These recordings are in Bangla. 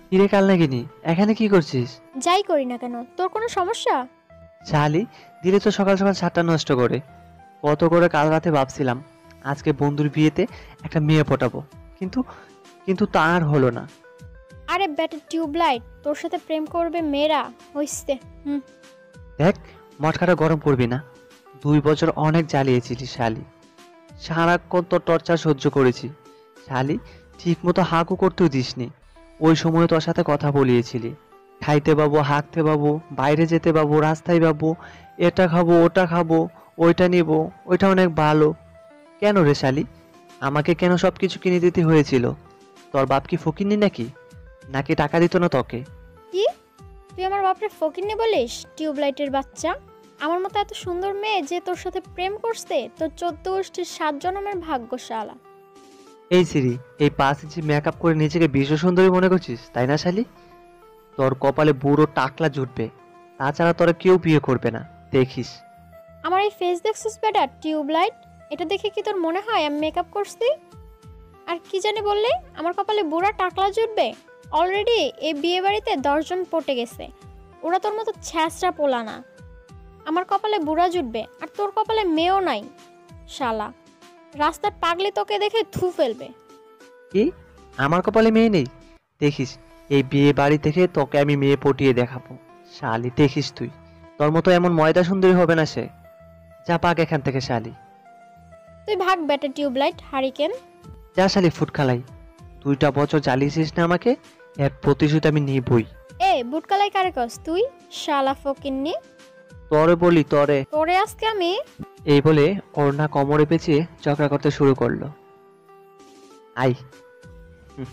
কিরে কাল নাগিনি, এখানে কি করছিস? যাই করি না কেন, তোর কোনো সমস্যা? শালি, দিলে তো সকাল সকাল সাতটা নষ্ট করে। কত করে কাল রাতে ভাবছিলাম আজকে বন্ধুর বিয়েতে একটা মেয়ে পটাবো, কিন্তু কিন্তু তা আর হলো না। আরে ব্যাটা টিউবলাইট, তোর সাথে প্রেম করবে মেয়েরা হইছে। হুম। দেখ, মটকাটা গরম করবি না। 2 বছর অনেক জ্বালিয়েছিলি শালি, সারাক্ষণ তোর টর্চার সহ্য করেছি। শালি, ঠিক মতো হাঁকও করতেও দিসনি। ওই সময় তোর সাথে কথা বলিয়েছিলি, খাইতে পাবো, হাঁকতে পাবো, বাইরে যেতে পাবো, রাস্তায় পাবো, এটা খাবো, ওটা খাবো, ওইটা নিব, ওইটা অনেক ভালো। কেন রে শালি? আমাকে কেন সব কিছু কিনে দিতে হয়েছিল? তোর বাপ কি ফকিন্নি নাকি? নাকি টাকা দিত না তোকে? কি? তুই আমার বাপরে ফকিন্নি বলিস? টিউবলাইটের বাচ্চা, আমার মতো এত সুন্দর মেয়ে যে তোর সাথে প্রেম করছে, তোর 14 গোষ্ঠীর 7 জন্মের ভাগ্যশালা। এই সিরি, এই 5 ইঞ্চি মেকআপ করে নিজেকে বিশ্ব সুন্দরী মনে করছিস তাই না শালি? তোর কপালে বুড়ো টাকলা জুটবে, তাছাড়া তোরা কেউ বিয়ে করবে না, দেখিস। আমার এই ফেস দেখছিস বেটা টিউবলাইট? এটা দেখে কি তোর মনে হয় আমি মেকআপ করছি? আর কি জানি বললি, আমার কপালে বুড়া টাকলা জুটবে? অলরেডি এই বিয়ে বাড়িতে 10 জন পটে গেছে, ওরা তোর মতো ছ্যাঁচড়া পোলা না। আমার কপালে বুড়া জুটবে আর তোর কপালে মেয়েও নাই। শালা, রাস্তার পাগলি তোকে দেখে থু ফেলবে। কি? আমার কপালে মেয়ে নেই? দেখিস, এই বিয়ে বাড়ি থেকে তোকে আমি মেয়ে পটিয়ে দেখাবো শালি, দেখিস তুই। তোর মতো এমন ময়দা সুন্দরী হবে না সে। যা পাক এখান থেকে শালি। তুই ভাগ বেটা টিউবলাইট হারিকেন। যা শালি ফুটখালাই, 2টা বছর জ্বালিয়েছিস না আমাকে, এর প্রতিশোধ আমি নিবই। এ বুটকালাই কারে কস তুই? শালা ফকিন্নি, তরে বলি তরে। তোরে আজকে আমি। এই বলে ওড়না কোমরে পেঁচিয়ে ঝগড়া করতে শুরু করলো। আই, হুম,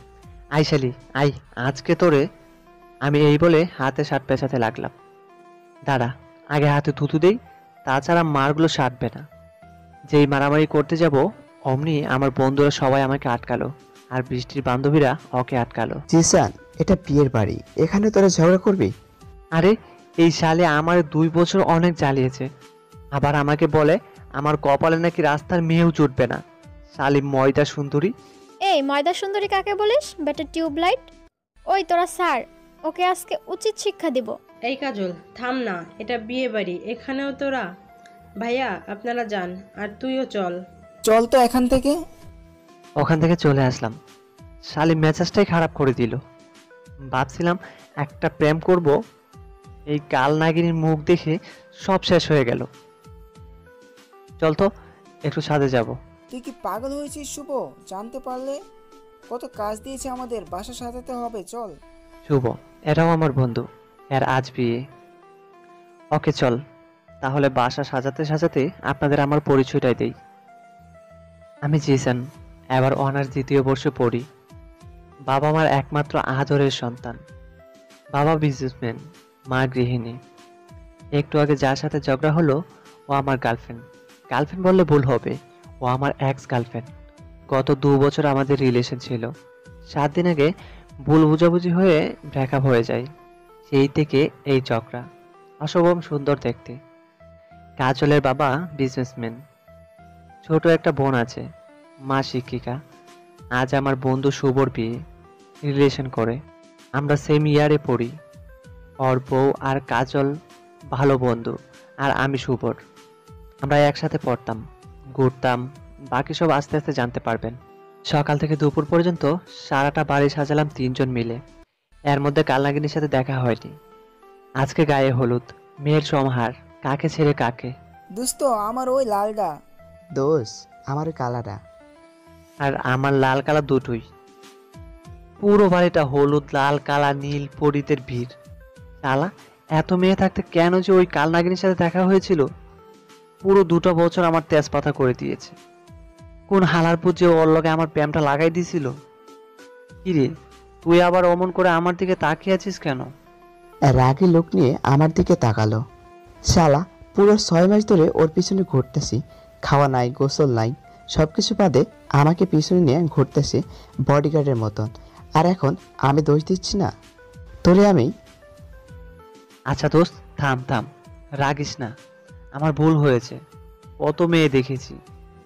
আই শালি, আই, আজকে তোরে আমি, এই বলে হাতে শার্ট পেঁচাতে লাগলাম। দাঁড়া, আগে হাতে থুতু দেই, তাছাড়া মারগুলো সারবে না। যেই মারামারি করতে যাব, অমনি আমার বন্ধুরা সবাই আমাকে আটকালো, আর বৃষ্টির বান্ধবীরা ওকে আটকালো। জিসান, এটা বিয়ের বাড়ি, এখানে তোরা ঝগড়া করবি? আরে, এই শালে আমার 2 বছর অনেক জ্বালিয়েছে, আবার আমাকে বলে আমার কপালে নাকি রাস্তার মেয়েও জুটবে না। শালি ময়দা সুন্দরী। এই ময়দা সুন্দরী কাকে বলিস বেটা টিউবলাইট? ওই তোরা স্যার, ওকে আজকে উচিত শিক্ষা দিব। এই কাজল, থাম না, এটা বিয়ে বাড়ি, এখানেও তোরা। ভাইয়া আপনারা যান, আর তুইও চল। চল তো এখান থেকে। ওখান থেকে চলে আসলাম। শালি মেজাজটাই খারাপ করে দিল। ভাবছিলাম একটা প্রেম করব, এই কাল নাগিনীর মুখ দেখে সব শেষ হয়ে গেল। চল তো, একটু ছাদে যাব। তুই কি পাগল হয়েছিস শুভ? জানতে পারলে কত কাজ দিয়েছে আমাদের, বাসা সাজাতে হবে, চল। শুভ, এটাও আমার বন্ধু, এর আজ বিয়ে। ওকে চল, তাহলে বাসা সাজাতে সাজাতে আপনাদের আমার পরিচয়টাই দেই। আমি জিসান, এবার অনার্স 2য় বর্ষে পড়ি। বাবা আমার একমাত্র আদরের সন্তান। বাবা বিজনেসম্যান, মা গৃহিণী। একটু আগে যার সাথে ঝগড়া হলো, ও আমার গার্লফ্রেন্ড। গার্লফ্রেন্ড বললে ভুল হবে, ও আমার এক্স গার্লফ্রেন্ড। গত 2 বছর আমাদের রিলেশন ছিল। 7 দিন আগে ভুল বুঝাবুঝি হয়ে ব্রেকআপ হয়ে যায়। সেই থেকে এই ঝগড়া। অশুভম সুন্দর দেখতে, কাজলের বাবা বিজনেসম্যান, ছোট একটা বোন আছে, মা শিক্ষিকা। আজ আমার বন্ধু শুভর বিয়ে, রিলেশন করে। আমরা সেম ইয়ারে পড়ি। ওর বউ আর কাজল ভালো বন্ধু, আর আমি শুভর। আমরা একসাথে পড়তাম, ঘুরতাম, বাকি সব আস্তে আস্তে জানতে পারবেন। সকাল থেকে দুপুর পর্যন্ত সারাটা বাড়ি সাজালাম 3 জন মিলে। এর মধ্যে কালনাগিনীর সাথে দেখা হয়নি। আজকে গায়ে হলুদ, মেয়ের সমাহার, কাকে ছেড়ে কাকে। দোস্ত, আমার ওই লালডা। দোষ, আমার ওই কালাটা। আর আমার লাল কালা দুটোই। পুরো বাড়িটা হলুদ, লাল, কালা, নীল পরীদের ভিড়। শালা, এত মেয়ে থাকতে কেন যে ওই কালনাগিনীর সাথে দেখা হয়েছিল? পুরো 2টা বছর আমার তেজপাতা করে দিয়েছে। কোন হালার পুজো ওর লগে আমার প্রেমটা লাগাই দিছিল? কিরে, তুই আবার অমন করে আমার দিকে তাকিয়ে আছিস কেন? রাগী লোক নিয়ে আমার দিকে তাকালো। শালা, পুরো 6 মাস ধরে ওর পিছনে ঘুরতেছি, খাওয়া নাই, গোসল নাই, সবকিছু বাদে আমাকে পিছনে নিয়ে ঘুরতেছে বডিগার্ডের মতন। আর এখন আমি দোষ দিচ্ছি না তোরে আমি? আচ্ছা দোস্ত, থাম থাম, রাগিস না। আমার ভুল হয়েছে। কত মেয়ে দেখেছি,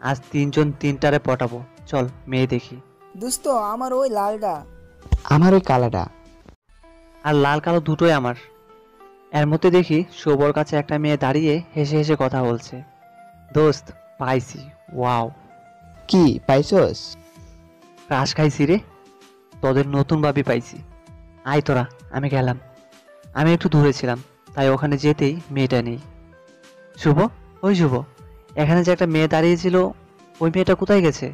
আজ 3 জন 3টারে পটাবো। চল মেয়ে দেখি। দোস্ত, আমার ওই লালডা। আমার ওই কালাটা। আর লাল কালো দুটোই আমার। এর মধ্যে দেখি শুভর কাছে একটা মেয়ে দাঁড়িয়ে হেসে হেসে কথা বলছে। দোস্ত, পাইছি। ওয়াও, কি পাইছস? ক্রাশ খাইছি রে, তোদের নতুন ভাবি পাইছি। আয় তোরা, আমি গেলাম। আমি একটু দূরে ছিলাম, তাই ওখানে যেতেই মেয়েটা নেই। শুভ, ওই শুভ, এখানে যে একটা মেয়ে দাঁড়িয়েছিল, ওই মেয়েটা কোথায় গেছে?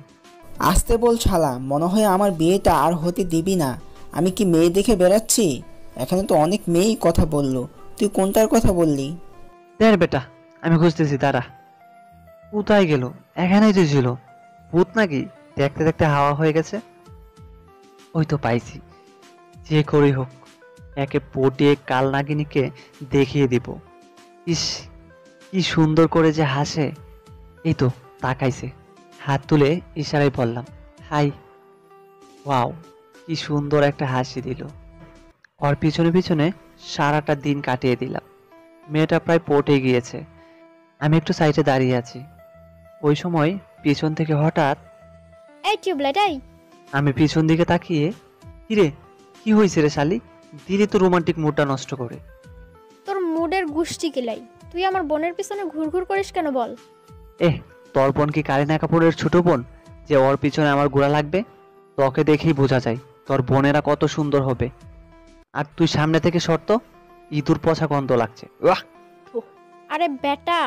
আসতে বল শালা, মনে হয় আমার বিয়েটা আর হতে দিবি না। আমি কি মেয়ে দেখে বেড়াচ্ছি? এখানে তো অনেক মেয়েই কথা বললো, তুই কোনটার কথা বললি? দেখ বেটা, আমি খুঁজতেছি, দাঁড়া। কোথায় গেল? এখানেই তো ছিল। ভূত নাকি? দেখতে দেখতে হাওয়া হয়ে গেছে। ওই তো পাইছি। যে করেই হোক, একে পটিয়ে কাল নাগিনীকে দেখিয়ে দিব। ইস, কি সুন্দর করে যে হাসে। এই তো তাকাইছে। হাত তুলে ইশারায় বললাম, হাই। ওয়াও, কি সুন্দর একটা হাসি দিল। ওর পিছনে পিছনে সারাটা দিন কাটিয়ে দিলাম। মেয়েটা প্রায় পটে গিয়েছে। আমি একটু সাইডে দাঁড়িয়ে আছি। ওই সময় পিছন থেকে হঠাৎ এই টিউবলাইট, এই আমি পিছন দিকে তাকিয়ে, কিরে, কি হয়েছে রে শালি? দিলি তো রোমান্টিক মুডটা নষ্ট করে। তোর মুডের গুষ্টি কিলাই। তুই আমার বোনের পিছনে ঘুরঘুর করিস কেন বল? তোর বোন কি কারিনা কাপুরের ছোট বোন যে ওর পিছনে আমার গোড়া লাগবে? তোকে দেখেই বোঝা যায় তোর বোনেরা কত সুন্দর হবে। আর তুই সামনে থেকে সরত, ইঁদুর পচা গন্ধ লাগছে। উয়াহ! আরে বেটা,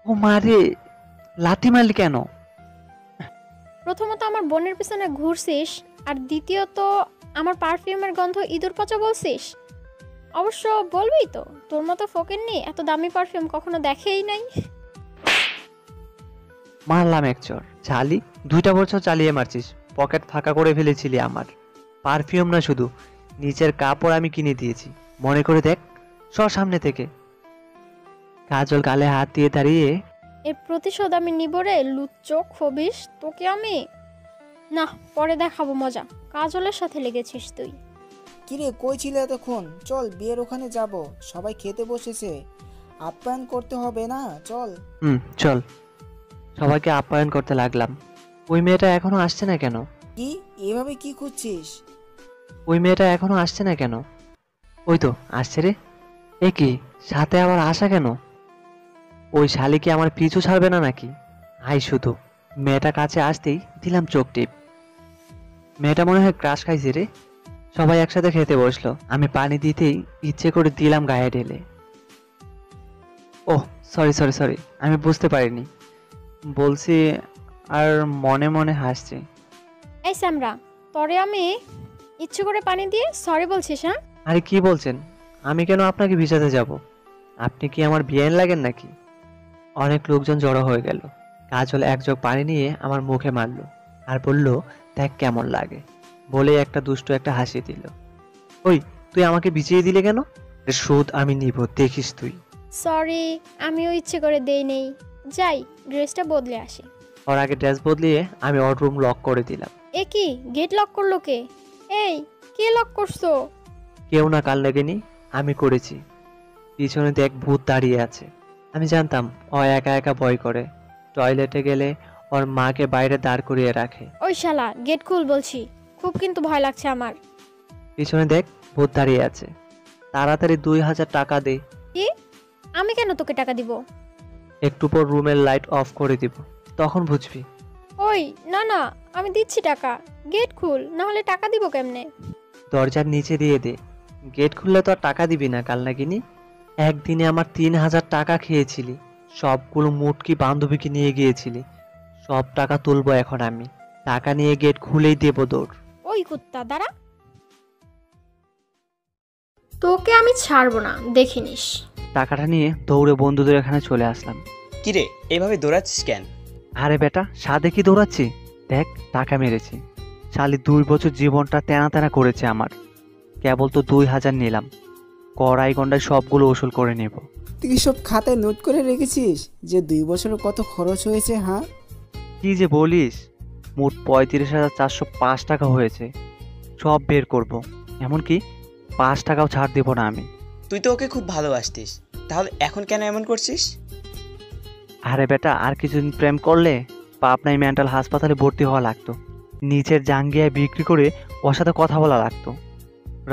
ও মারে, লাথি মারলি কেন? প্রথমত আমার বোনের পিছনে ঘুরছিস, আর দ্বিতীয়ত আমার পারফিউমের গন্ধ ইঁদুর পচা বলছিস। অবশ্য বলবি তো, তোর মতো ফকিন্নি এত দামি পারফিউম কখনো দেখেই নাই। মারলাম এক চর। চালি, 2টা বছর চালিয়ে মারছিস, পকেট ফাঁকা করে ফেলেছিলি আমার। পারফিউম না শুধু, নিচের কাপড় আমি কিনে দিয়েছি, মনে করে দেখ। সর সামনে থেকে। কাজল গালে হাত দিয়ে দাঁড়িয়ে, এর প্রতিশোধ আমি নিব রে লুচ্চো খবিস। তোকে আমি না, পরে দেখাবো মজা। কাজলের সাথে লেগেছিস তুই। কিরে, কই ছিলে এতক্ষণ? চল, বিয়ের ওখানে যাব, সবাই খেতে বসেছে, আপ্যায়ন করতে হবে না? চল। চল। সবাইকে আপ্যায়ন করতে লাগলাম। ওই মেয়েটা এখনো আসছে না কেন? কি এভাবে কি খুঁজছিস? ওই মেয়েটা এখনো আসছে না কেন? ওই তো আসছে রে। এ কি, সাথে আবার আসা কেন? ওই শালি কি আমার পিছু ছাড়বে না নাকি? আই শুধু। মেয়েটা কাছে আসতেই দিলাম চোখ টিপ। মেয়েটা মনে হয় ক্রাশ খাইছে রে। সবাই একসাথে খেতে বসলো। আমি পানি দিতেই ইচ্ছে করে দিলাম গায়ে ঢেলে। ওহ, সরি সরি সরি, আমি বুঝতে পারিনি। বলছি, আর মনে মনে হাসছি। এই স্যামরা, তরে আমি ইচ্ছে করে পানি দিয়ে সরি বলছিস? হ্যাঁ, আরে কি বলছেন? আমি কেন আপনাকে ভিজাতে যাব? আপনি কি আমার বিয়েন লাগেন নাকি? অনেক লোকজন জড়ো হয়ে গেল। কাজল এক জগ পানি নিয়ে আমার মুখে মারলো আর বলল, দেখ কেমন লাগে। বলে একটা দুষ্টু একটা হাসি দিল। ওই, তুই আমাকে ভিজিয়ে দিলে কেন? এর শোধ আমি নিব, দেখিস তুই। সরি, আমিও ইচ্ছে করে দেই নেই। যাই, ড্রেসটা বদলে আসি। ওর আগে ড্রেস বদলিয়ে আমি ওর রুম লক করে দিলাম। এ কি, গেট লক করলো কে? এই, কে লক করছো? কেউ না, কাল লাগেনি, আমি করেছি। পিছনে দেখ, ভূত দাঁড়িয়ে আছে। আমি জানতাম ও একা একা ভয় করে। টয়লেটে গেলে ওর মাকে বাইরে দাঁড় করিয়ে রাখে। ওই শালা, গেট খুল বলছি। খুব কিন্তু ভয় লাগছে আমার। পিছনে দেখ, ভূত দাঁড়িয়ে আছে। তাড়াতাড়ি 2000 টাকা দে। কি? আমি কেন তোকে টাকা দিব? একটু পর রুমের লাইট অফ করে দিব, তখন বুঝবি। ওই না না, আমি দিচ্ছি টাকা। গেট খুল, না হলে টাকা দিব কেমনে? দরজার নিচে দিয়ে দে। গেট খুললে তো আর টাকা দিবি না, কাল নাগিনি। একদিনে আমার 3000 টাকা খেয়েছিলি। সবগুলো মুটকি বান্ধবীকে নিয়ে গিয়েছিলি। সব টাকা তুলবো এখন আমি। টাকা নিয়ে গেট খুলেই দেবো দৌড়। ওই কুত্তা, দাঁড়া। তোকে আমি ছাড়বো না, দেখিনিস। টাকাটা নিয়ে দৌড়ে বন্ধুদের এখানে চলে আসলাম। কিরে, এইভাবে দৌড়াচ্ছিস কেন? আরে বেটা, সাদে কি দৌড়াচ্ছি? দেখ, টাকা মেরেছি। শালি 2 বছর জীবনটা তেনা তেনা করেছে আমার। কেবল তো 2000 নিলাম। কড়াই গন্ডায় সবগুলো উসুল করে নেব। তুই সব খাতায় নোট করে রেখেছিস যে 2 বছরে কত খরচ হয়েছে? হ্যাঁ, কি যে বলিস, মোট 35,405 টাকা হয়েছে। সব বের করব, এমনকি 5 টাকাও ছাড় দেব না আমি। তুই তো ওকে খুব ভালোবাসতিস, তাহলে এখন কেন এমন করছিস? আরে বেটা, আর কিছুদিন প্রেম করলে পাবনায় মেন্টাল হাসপাতালে ভর্তি হওয়া লাগতো। নিচের জাঙ্গিয়ায় বিক্রি করে ওর সাথে কথা বলা লাগতো।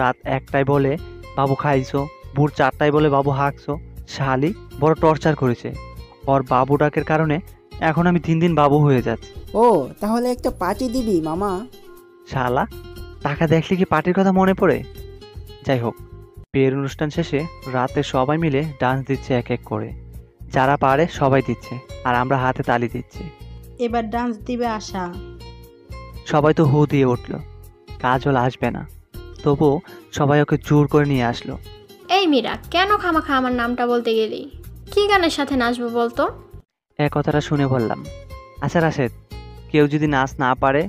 রাত 1টায় বলে বাবু খাইছো, ভোর 4টায় বলে বাবু হাঁকছো। শালি বড় টর্চার করেছে। ওর বাবু ডাকের কারণে এখন আমি দিন দিন বাবু হয়ে যাচ্ছি। ও তাহলে একটা পার্টি দিবি মামা? শালা, টাকা দেখলে কি পার্টির কথা মনে পড়ে? যাই হোক, বিয়ের অনুষ্ঠান শেষে রাতে সবাই মিলে ডান্স দিচ্ছে এক এক করে। যারা পারে সবাই দিচ্ছে, আর আমরা হাতে তালি দিচ্ছি। এবার ডান্স দিবে আশা। সবাই তো হু দিয়ে উঠলো। কাজল আসবে না, তবুও সবাই ওকে জোর করে নিয়ে আসলো। এই মীরা, কেন খামাখা আমার নামটা বলতে গেলি? কি গানের সাথে নাচবো বলতো? এই কথাটা শুনে বললাম, আচ্ছা রাশেদ, কেউ যদি নাচ না পারে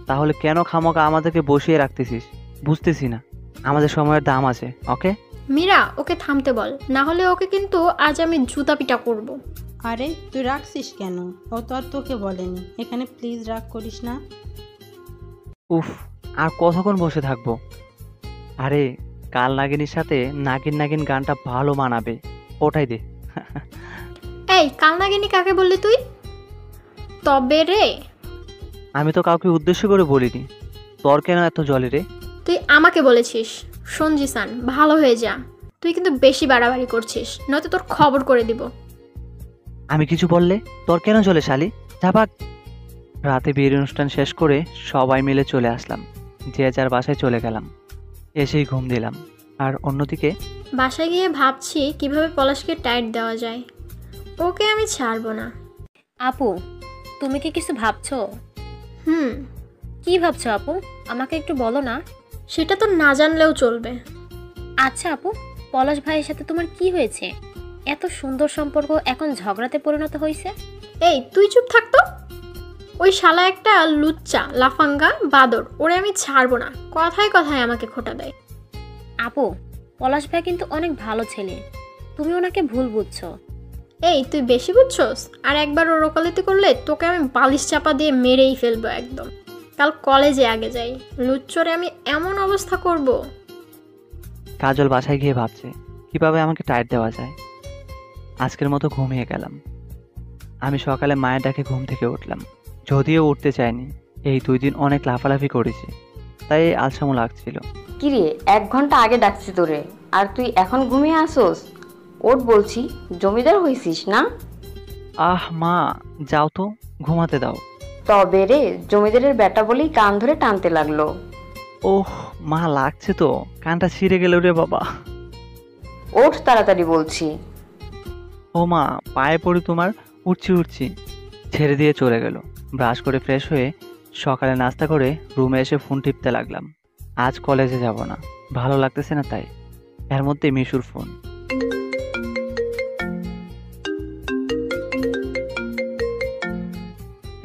তাহলে কেন খামোকা আমাদেরকে বসিয়ে রাখতেছিস? বুঝতেছি না, আমাদের সময়ের দাম আছে। ওকে মীরা, ওকে থামতে বল, না হলে ওকে কিন্তু আজ আমি জুতা পিটা করব। আরে তুই রাখছিস কেন? ও তো আর তোকে বলেনি। এখানে প্লিজ রাগ করিস না। উফ, আর কতক্ষণ বসে থাকবো? আরে কাল নাগিনীর সাথে নাগিন নাগিন গানটা ভালো মানাবে, ওটাই দে। এই কালনাগিনী কাকে বললি তুই? তবে রে, আমি তো কাউকে উদ্দেশ্য করে বলিনি। তোর কেন এত জলে রে? তুই আমাকে বলেছিস। সঞ্জিসান, ভালো হয়ে যা। তুই কিন্তু বেশি বাড়াবাড়ি করছিস, নয়তো তোর খবর করে দিব। আমি কিছু বললে তোর কেন জলে শালি? যাবাক। রাতে বিয়ের অনুষ্ঠান শেষ করে সবাই মিলে চলে আসলাম। যে যার বাসায় চলে গেলাম। এসেই ঘুম দিলাম। আর অন্যদিকে বাসায় গিয়ে ভাবছি কিভাবে পলাশকে টাইট দেওয়া যায়। ওকে আমি ছাড়বো না। আপু, তুমি কি কিছু ভাবছো? হুম। কি ভাবছো আপু? আমাকে একটু বলো না। সেটা তো না জানলেও চলবে। আচ্ছা আপু, পলাশ ভাইয়ের সাথে তোমার কি হয়েছে? এত সুন্দর সম্পর্ক এখন ঝগড়াতে পরিণত হয়েছে। এই তুই চুপ থাকতো। ওই শালা একটা লুচ্চা লাফাঙ্গা বাদর, ওরে আমি ছাড়বো না। কথায় কথায় আমাকে খোটা দেয়। আপু, পলাশ ভাই কিন্তু অনেক ভালো ছেলে, তুমি ওনাকে ভুল বুঝছো। এই তুই বেশি বুঝছস। আর একবার ওর ওকালতি করলে তোকে আমি বালিশ চাপা দিয়ে মেরেই ফেলবো একদম। কাল কলেজে আগে যাই, লুচ্চরে আমি এমন অবস্থা করব। কাজল বাসায় গিয়ে ভাবছে কিভাবে আমাকে টাইট দেওয়া যায়। আজকের মতো ঘুমিয়ে গেলাম। আমি সকালে মায়ের ডাকে ঘুম থেকে উঠলাম। যদিও উঠতে চাইনি, এই 2 দিন অনেক লাফালাফি করেছি, তাই আলসামো লাগছিল। কিরে, 1 ঘন্টা আগে ডাকছি তোরে, আর তুই এখন ঘুমিয়ে আসোস? ওঠ বলছি, জমিদার হইছিস না? আহ মা, যাও তো, ঘুমাতে দাও। তবে রে, জমিদারের বেটা বলেই কান ধরে টানতে লাগলো। ওহ মা, লাগছে তো, কানটা ছিঁড়ে গেল রে বাবা। ওঠ তাড়াতাড়ি বলছি। ও মা, পায়ে পড়ি তোমার। উঠছি উঠছি। ছেড়ে দিয়ে চলে গেল। ব্রাশ করে ফ্রেশ হয়ে সকালে নাস্তা করে রুমে এসে ফোন টিপতে লাগলাম। আজ কলেজে যাব না, ভালো লাগতেছে না তাই। এর মধ্যে মিশুর ফোন।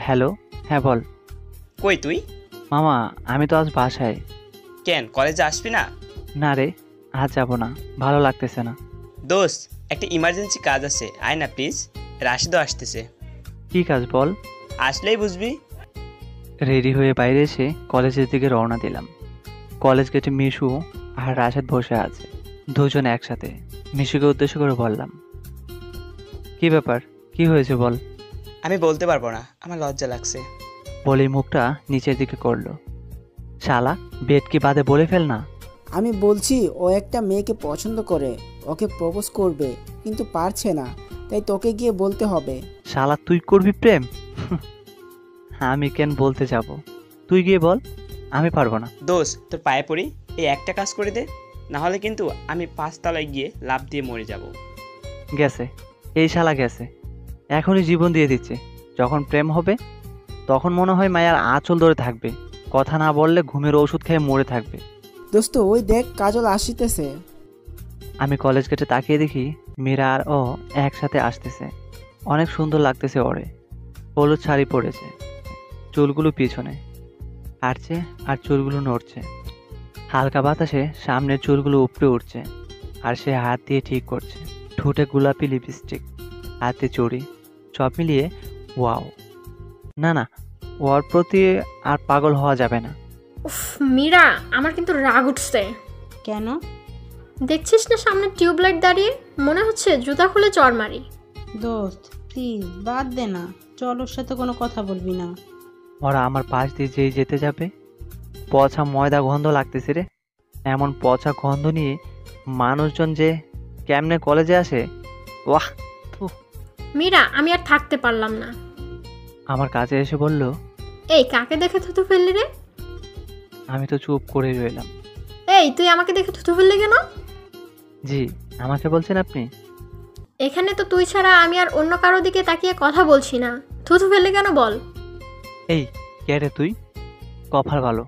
হ্যালো, হ্যাঁ বল। কই তুই? মামা, আমি তো আজ বাসায়। কেন কলেজে আসবি না? না রে, আজ যাব না, ভালো লাগতেছে না। দোস্ত, একটা ইমার্জেন্সি কাজ আছে, আয় না প্লিজ। রাশিদও আসতেছে। কি কাজ বল? আসলেই বুঝবি। রেডি হয়ে বাইরে এসে কলেজের দিকে রওনা দিলাম। কলেজ গেটে মিশু আর রাশেদ বসে আছে, দুজন একসাথে। মিশুকে উদ্দেশ্য করে বললাম, কি ব্যাপার, কি হয়েছে বল। আমি বলতে পারবো না, আমার লজ্জা লাগছে। বলেই মুখটা নিচের দিকে করলো। শালা, বেড কি বাদে বলে ফেল না। আমি বলছি ও একটা মেয়েকে পছন্দ করে, ওকে প্রপোজ করবে, কিন্তু পারছে না, তাই তোকে গিয়ে বলতে হবে। শালা, তুই করবি প্রেম? আমি কেন বলতে যাব? তুই গিয়ে বল, আমি পারবো না। দোস্ত, তোর পায়ে পড়ি, এই একটা কাজ করে দে, না হলে কিন্তু আমি 5 তলায় গিয়ে লাফ দিয়ে মরে যাব। গেছে, এই শালা গেছে, এখনই জীবন দিয়ে দিচ্ছে। যখন প্রেম হবে তখন মনে হয় মায়ার আঁচল ধরে থাকবে, কথা না বললে ঘুমের ওষুধ খেয়ে মরে থাকবে। দোস্ত, ওই দেখ কাজল আসিতেছে। আমি কলেজ গেটে তাকিয়ে দেখি মীরা আর ও একসাথে আসতেছে। অনেক সুন্দর লাগতেছে ওরে। হলুদ শাড়ি পরেছে, চুলগুলো পিছনে হাঁটছে আর চুলগুলো নড়ছে। হালকা বাতাসে সামনের চুলগুলো উপড়ে উঠছে, আর সে হাত দিয়ে ঠিক করছে। ঠোঁটে গোলাপি লিপস্টিক, হাতে চুড়ি, সব মিলিয়ে ওয়াও। না না, ওর প্রতি আর পাগল হওয়া যাবে না। উফ মীরা, আমার কিন্তু রাগ উঠছে। কেন? দেখছিস না সামনে টিউবলাইট দাঁড়িয়ে, মনে হচ্ছে জুতা খুলে চড় মারি। দোস্ত প্লিজ বাদ দে না, চল, ওর সাথে কোনো কথা বলবি না। ওরা আমার পাশ দিয়ে যেতে যাবে, পচা ময়দা গন্ধ লাগতেছে রে। এমন পচা গন্ধ নিয়ে মানুষজন যে কেমনে কলেজে আসে, ওয়াহ। মীরা, আমি আর থাকতে পারলাম না। আমার কাছে এসে বলল। এই কাকে দেখে থুতু ফেললি রে? আমি তো চুপ করে রইলাম। এই তুই আমাকে দেখে থুতু ফেললি কেন? জি, আমাকে বলছেন আপনি? এখানে তো তুই ছাড়া আমি আর অন্য কারো দিকে তাকিয়ে কথা বলছি না। থুতু ফেললি কেন বল? এই কে রে তুই? কপাল ভালো,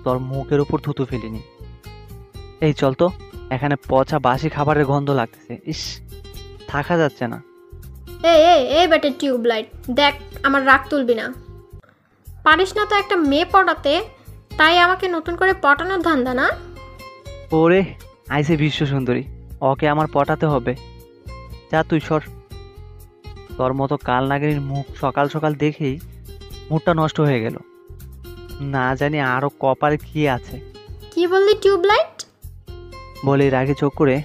তোর মুখের উপর থুতু ফেলিনি। এই চল তো, এখানে পচা বাসি খাবারের গন্ধ লাগতেছে। ইস, থাকা যাচ্ছে না। এই এই এই বেটে টিউবলাইট, দেখ আমার রাগ তুলবি না। পারিস না তো একটা মেয়ে পটাতে, তাই আমাকে নতুন করে পটানোর ধান্দা না? ওরে আইসে বিশ্ব সুন্দরী, ওকে আমার পটাতে হবে। যা তুই সর। তোর মতো কাল নাগিনীর মুখ সকাল সকাল দেখেই মুডটা নষ্ট হয়ে গেল। না জানি আরো কপালে কি আছে। কি বললি টিউবলাইট? বলে রাগে চোখ করে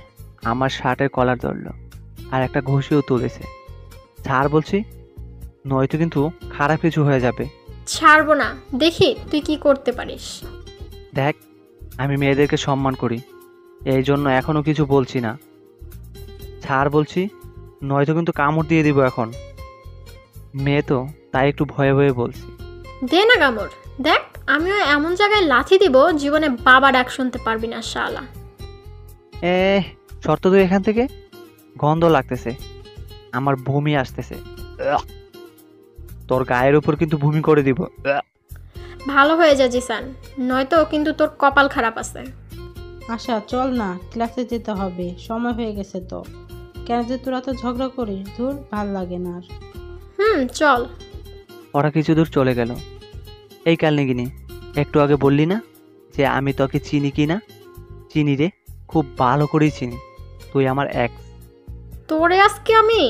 আমার শার্টের কলার ধরলো আর একটা ঘুষিও তুলেছে। ছাড় বলছি, নয়তো কিন্তু খারাপ কিছু হয়ে যাবে। ছাড়বো না, দেখি তুই কি করতে পারিস। দেখ, আমি মেয়েদেরকে সম্মান করি, এই জন্য এখনো কিছু বলছি না। ছাড় বলছি, নয়তো কিন্তু কামড় দিয়ে দিব এখন। মেয়ে তো, তাই একটু ভয়ে ভয়ে বলছি। দে না কামড়, দেখ আমিও এমন জায়গায় লাথি দিব জীবনে বাবা ডাক শুনতে পারবি না শালা। এ শর্ত তুই এখান থেকে, গন্ধ লাগতেছে, আমার বমি আসতেছে। তোর গায়ের উপর কিন্তু বমি করে দিব। ভালো হয়ে যা জিসান, নয়তো কিন্তু তোর কপাল খারাপ আছে। আশা চল না, ক্লাসে যেতে হবে, সময় হয়ে গেছে তো। কেন যে তোরা তো ঝগড়া করিস, ধুর ভাল লাগে না আর। চল। ওরা কিছু দূর চলে গেল। এই কালনিগিনি, একটু আগে বললি না যে আমি তোকে চিনি কি না? চিনি রে, খুব ভালো করেই চিনি। তুই আমার এক্স। তোরে আজকে আমি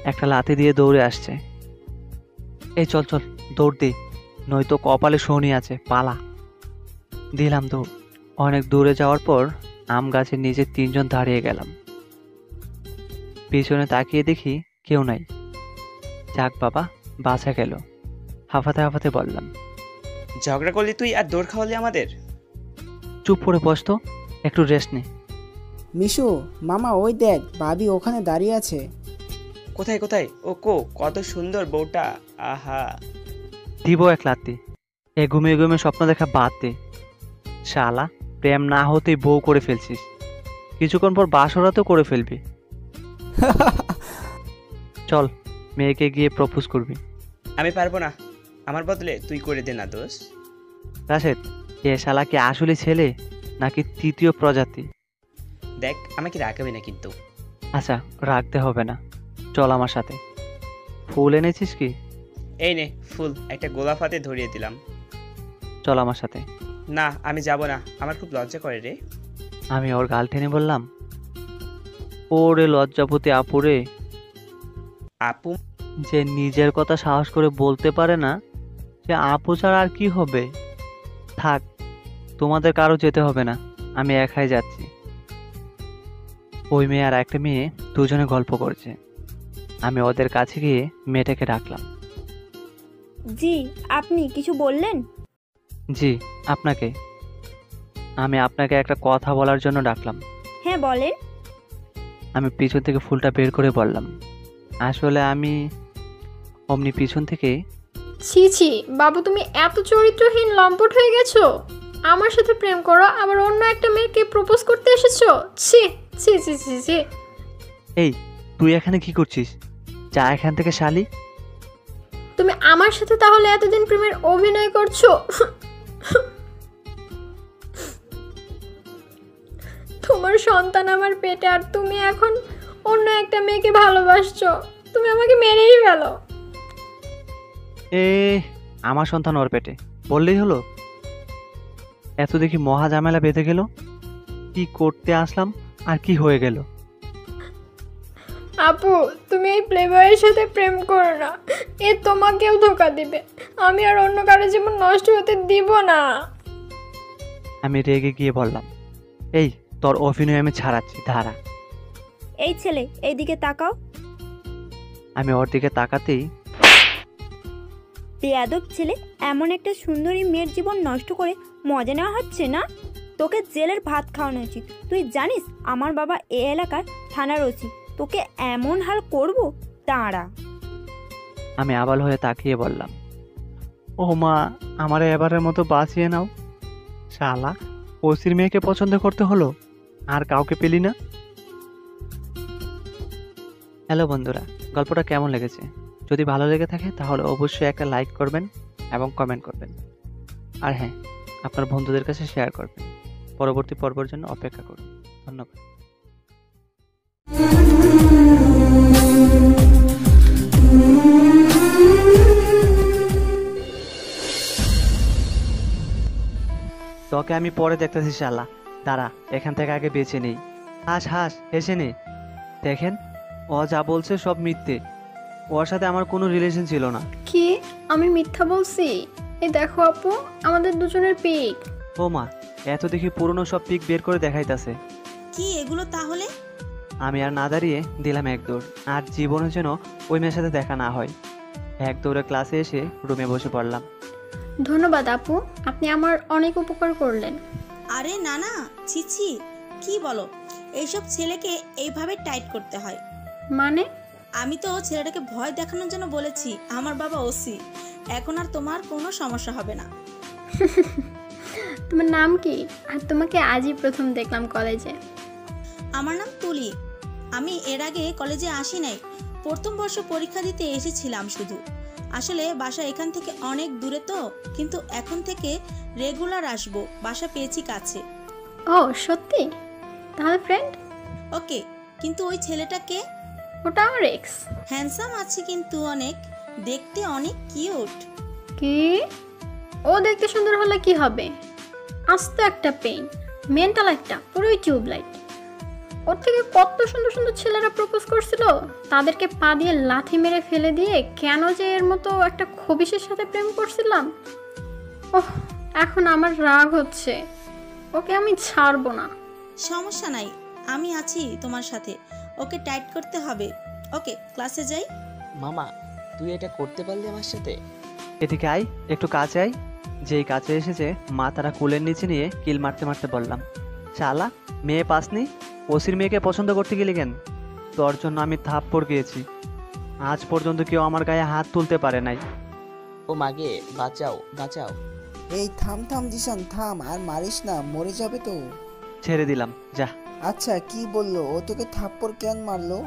একটা লাথি দিয়ে দৌড়ে আসছে। এই চল চল, দৌড় দে, নয়তো কপালে শনি আছে, পালা। দিলাম দৌড়। অনেক দূরে যাওয়ার পর আম গাছের নিচে তিনজন দাঁড়িয়ে গেলাম। পিছনে তাকিয়ে দেখি কেউ নাই। যাক বাবা, বাঁচা গেল। হাঁফাতে হাঁফাতে বললাম, ঝগড়া করলি তুই আর দৌড় খাওয়ালি আমাদের? চুপ করে বসতো, একটু রেস্ট নে। মিশু, মামা ওই দেখ, ভাবি ওখানে দাঁড়িয়ে আছে। কোথায় কোথায়? ও কো, কত সুন্দর বউটা, আহা। দিব এক লাত্তি। এ ঘুমিয়ে ঘুমিয়ে স্বপ্ন দেখা বাদ দে। শালা, প্রেম না হতেই বউ করে ফেলছিস, কিছুক্ষণ পর বাসরাতেও করে ফেলবি। চল, মেয়েকে গিয়ে প্রপোজ করবি। আমি পারবো না, আমার বদলে তুই করে দে না দোষ। রাশেদ, এ শালা কি আসলে ছেলে নাকি তৃতীয় প্রজাতি? দেখ, আমাকে রাখাবি না কিন্তু। আচ্ছা, রাখতে হবে না, চল আমার সাথে। ফুল এনেছিস কি? এই নে ফুল, একটা গোলাপ হাতে ধরিয়ে দিলাম। চল আমার সাথে। না, আমি যাব না, আমার খুব লজ্জা করে রে। আমি ওর গাল টেনে বললাম, ওরে লজ্জাপতি আপুরে। আপু? যে নিজের কথা সাহস করে বলতে পারে না, সে আপু ছাড়া আর কি হবে? থাক, তোমাদের কারো যেতে হবে না, আমি একাই যাচ্ছি। ওই মেয়ে আর একটা মেয়ে দুজনে গল্প করছে। আমি ওদের কাছে গিয়ে মেয়েটাকে ডাকলাম। জি, আপনি কিছু বললেন? জি, আপনাকে। আমি আপনাকে একটা কথা বলার জন্য ডাকলাম। হ্যাঁ বলেন। আমি পিছন থেকে ফুলটা বের করে বললাম, আসলে আমি অমনি পিছন থেকে। ছি ছি বাবু, তুমি এত চরিত্রহীন লম্পট হয়ে গেছো। আমার সাথে প্রেম করো, আবার অন্য একটা মেয়েকে প্রপোজ করতে এসেছো। ছি ছি ছি ছি ছি। এই, তুই এখানে কি করছিস? যা এখান থেকে শালি। তুমি আমার সাথে তাহলে এতদিন প্রেমের অভিনয় করছো? তোমার সন্তান আমার পেটে, আর তুমি এখন অন্য একটা মেয়েকে ভালোবাসছো। তুমি আমাকে মেরেই ফেলো। এ আমার সন্তান ওর পেটে বললেই হলো? এত দেখি মহা ঝামেলা বেঁধে গেল। কি করতে আসলাম আর কি হয়ে গেল? আপু, তুমি এই প্লেবয়ের সাথে প্রেম করো না, এ তোমাকেও ধোকা দিবে। আমি আর অন্য কারো জীবন নষ্ট হতে দিব না। আমি রেগে গিয়ে বললাম, এই তোর অভিনয় আমি ছাড়াচ্ছি, ধারা। এই ছেলে, এইদিকে তাকাও। আমি ওর দিকে তাকাতেই, বেয়াদব ছেলে, এমন একটা সুন্দরী মেয়ের জীবন নষ্ট করে মজা নেওয়া হচ্ছে না? তোকে জেলের ভাত খাওয়ানো উচিত। তুই জানিস আমার বাবা এ এলাকার থানার ওসি। তোকে এমন হাল করব, দাঁড়া। আমি আবাল হয়ে তাকিয়ে বললাম, ও মা, আমারে এবারের মতো বাঁচিয়ে নাও। শালা, ওসির মেয়েকে পছন্দ করতে হলো, আর কাউকে পেলি না। হ্যালো বন্ধুরা, গল্পটা কেমন লেগেছে? যদি ভালো লেগে থাকে তাহলে অবশ্যই একটা লাইক করবেন এবং কমেন্ট করবেন। আর হ্যাঁ, আপনার বন্ধুদের কাছে শেয়ার করবেন। পরবর্তী পর্বের জন্য অপেক্ষা করুন। ধন্যবাদ। তোকে আমি পরে দেখতেছি শালা, দাঁড়া, এখান থেকে আগে বেঁচে নেই। হাস হাস, হেসে নে। দেখেন, ও যা বলছে সব মিথ্যে। ওর সাথে আমার কোনো রিলেশন ছিল না। কি আমি মিথ্যা বলছি? এই দেখো আপু, আমাদের দুজনের পিক। ও মা, এত দেখি পুরনো সব পিক বের করে দেখাইতাছে। কি এগুলো তাহলে? আমি আর না দাঁড়িয়ে দিলাম এক দৌড়, আর জীবনে যেন ওই মেয়ের সাথে দেখা না হয়। এক দৌড়ে ক্লাসে এসে রুমে বসে পড়লাম। ধন্যবাদ আপু, আপনি আমার অনেক উপকার করলেন। আরে না না, ছিছি, কি বলো? এইসব ছেলেকে এইভাবে টাইট করতে হয়। মানে? আমি তো ছেলেটাকে ভয় দেখানোর জন্য বলেছি আমার বাবা ওসি। এখন আর তোমার কোনো সমস্যা হবে না। তোমার নাম কি? আর তোমাকে আজই প্রথম দেখলাম কলেজে। আমার নাম তুলি। আমি এর আগে কলেজে আসি নাই, প্রথম বর্ষ পরীক্ষা দিতে এসেছিলাম শুধু। আসলে বাসা এখান থেকে অনেক দূরে তো, কিন্তু এখন থেকে রেগুলার আসবো। বাসা পেয়েছি কাছে। ও সত্যি? তাহলে ফ্রেন্ড? ওকে, কিন্তু ওই ছেলেটা কে? ওটা আমার এক্স। হ্যান্ডসাম আছে কিন্তু অনেক, দেখতে অনেক কিউট। কি? ও দেখতে সুন্দর হলে কি হবে? আস্ত একটা পেইন, মেন্টাল একটা, পুরোই টিউবলাইট। ওর থেকে কত সুন্দর সুন্দর ছেলেরা প্রপোজ করছিল, তাদেরকে পা দিয়ে লাথি মেরে ফেলে দিয়ে কেন যে এর মতো একটা খবিশের সাথে প্রেম করছিলাম। ওহ, এখন আমার রাগ হচ্ছে। ওকে আমি ছাড়বো না। সমস্যা নাই, আমি আছি তোমার সাথে। ওকে টাইট করতে হবে। ওকে, ক্লাসে যাই। মামা, তুই এটা করতে পারলি আমার সাথে? এদিকে আয়, একটু কাছে আয়। যেই কাছে এসেছে মাথাটা কুলের নিচে নিয়ে কিল মারতে মারতে বললাম, শালা, মেয়ে পাসনি, ওসির মেয়েকে পছন্দ করতে গেলি কেন? তোর জন্য আমি থাপ্পড় গিয়েছি। আজ পর্যন্ত কেউ আমার গায়ে হাত তুলতে পারে নাই। ও মাগে, বাঁচাও বাঁচাও। এই থাম থাম জিসান, থাম, আর মারিস না, মরে যাবে তো। ছেড়ে দিলাম, যা। আচ্ছা, কি বললো ও? তোকে থাপ্পড় কেন মারলো?